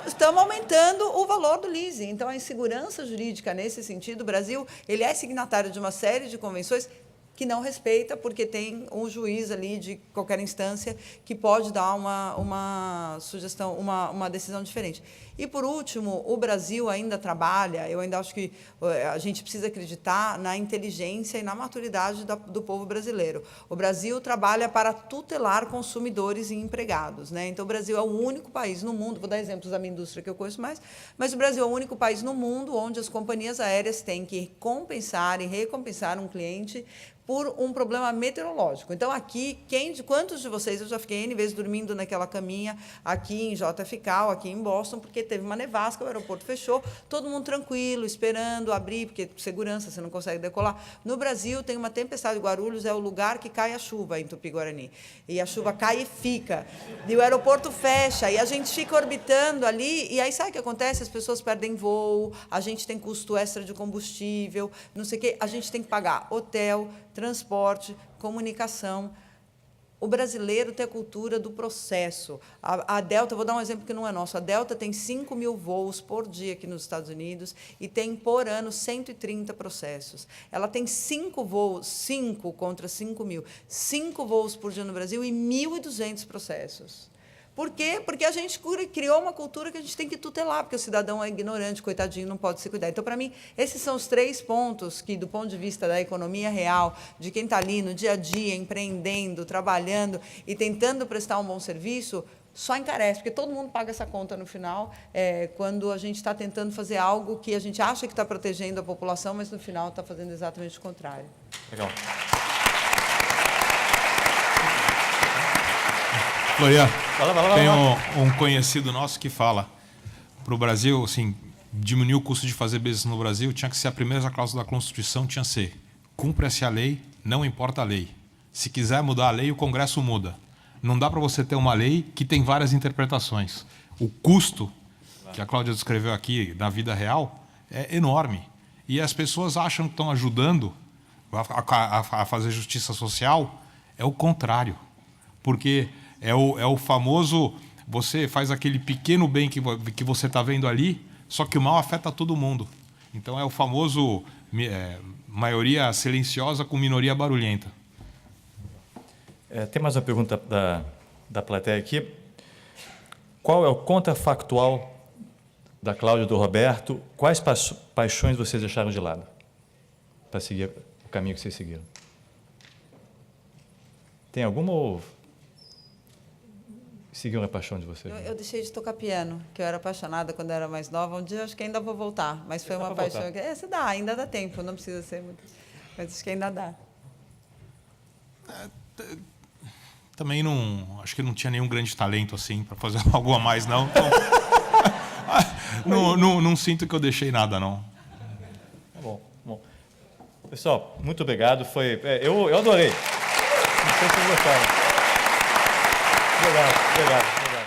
estamos aumentando o valor do leasing. Então, a insegurança jurídica, nesse sentido, o Brasil ele é signatário de uma série de convenções que não respeita, porque tem um juiz ali de qualquer instância que pode dar uma sugestão, uma decisão diferente. E, por último, o Brasil ainda trabalha, eu ainda acho que a gente precisa acreditar na inteligência e na maturidade do povo brasileiro. O Brasil trabalha para tutelar consumidores e empregados, né? Então, o Brasil é o único país no mundo, vou dar exemplos da minha indústria que eu conheço mais, mas o Brasil é o único país no mundo onde as companhias aéreas têm que compensar e recompensar um cliente por um problema meteorológico. Então, aqui, quantos de vocês, eu já fiquei N vezes dormindo naquela caminha aqui em JFK, aqui em Boston, porque teve uma nevasca, o aeroporto fechou, todo mundo tranquilo, esperando abrir, porque segurança, você não consegue decolar. No Brasil, tem uma tempestade, Guarulhos é o lugar que cai a chuva em Tupi-Guarani. E a chuva cai e fica. E o aeroporto fecha, e a gente fica orbitando ali, e aí sabe o que acontece? As pessoas perdem voo, a gente tem custo extra de combustível, não sei o quê, a gente tem que pagar hotel, transporte, comunicação. O brasileiro tem a cultura do processo. A Delta, vou dar um exemplo que não é nosso, a Delta tem 5.000 voos por dia aqui nos Estados Unidos e tem, por ano, 130 processos. Ela tem 5 voos, 5 contra 5.000, 5 voos por dia no Brasil e 1.200 processos. Por quê? Porque a gente criou uma cultura que a gente tem que tutelar, porque o cidadão é ignorante, coitadinho, não pode se cuidar. Então, para mim, esses são os 3 pontos que, do ponto de vista da economia real, de quem está ali no dia a dia, empreendendo, trabalhando e tentando prestar um bom serviço, só encarece, porque todo mundo paga essa conta no final, quando a gente está tentando fazer algo que a gente acha que está protegendo a população, mas, no final, está fazendo exatamente o contrário. Legal. Florian, tem um conhecido nosso que fala para o Brasil, assim, diminuir o custo de fazer business no Brasil, tinha que ser a primeira cláusula da Constituição, tinha que ser: cumpra-se a lei, não importa a lei. Se quiser mudar a lei, o Congresso muda. Não dá para você ter uma lei que tem várias interpretações. O custo que a Cláudia descreveu aqui da vida real é enorme. E as pessoas acham que estão ajudando a fazer justiça social. É o contrário. Porque é o famoso, você faz aquele pequeno bem que você está vendo ali, só que o mal afeta todo mundo. Então é o famoso maioria silenciosa com minoria barulhenta. Tem mais uma pergunta da plateia aqui. Qual é o contrafactual da Cláudia e do Roberto? Quais paixões vocês deixaram de lado para seguir o caminho que vocês seguiram? Tem alguma ou seguiram a paixão de vocês? Eu deixei de tocar piano, que eu era apaixonada quando eu era mais nova. Um dia acho que ainda vou voltar, mas foi uma paixão. Você dá, ainda dá tempo, não precisa ser muito. Mas acho que ainda dá. Também não, acho que não tinha nenhum grande talento assim para fazer algo a mais, não. Então, não sinto que eu deixei nada, não. Tá bom. Pessoal, muito obrigado. Eu adorei. Não sei se vocês gostaram. Obrigado.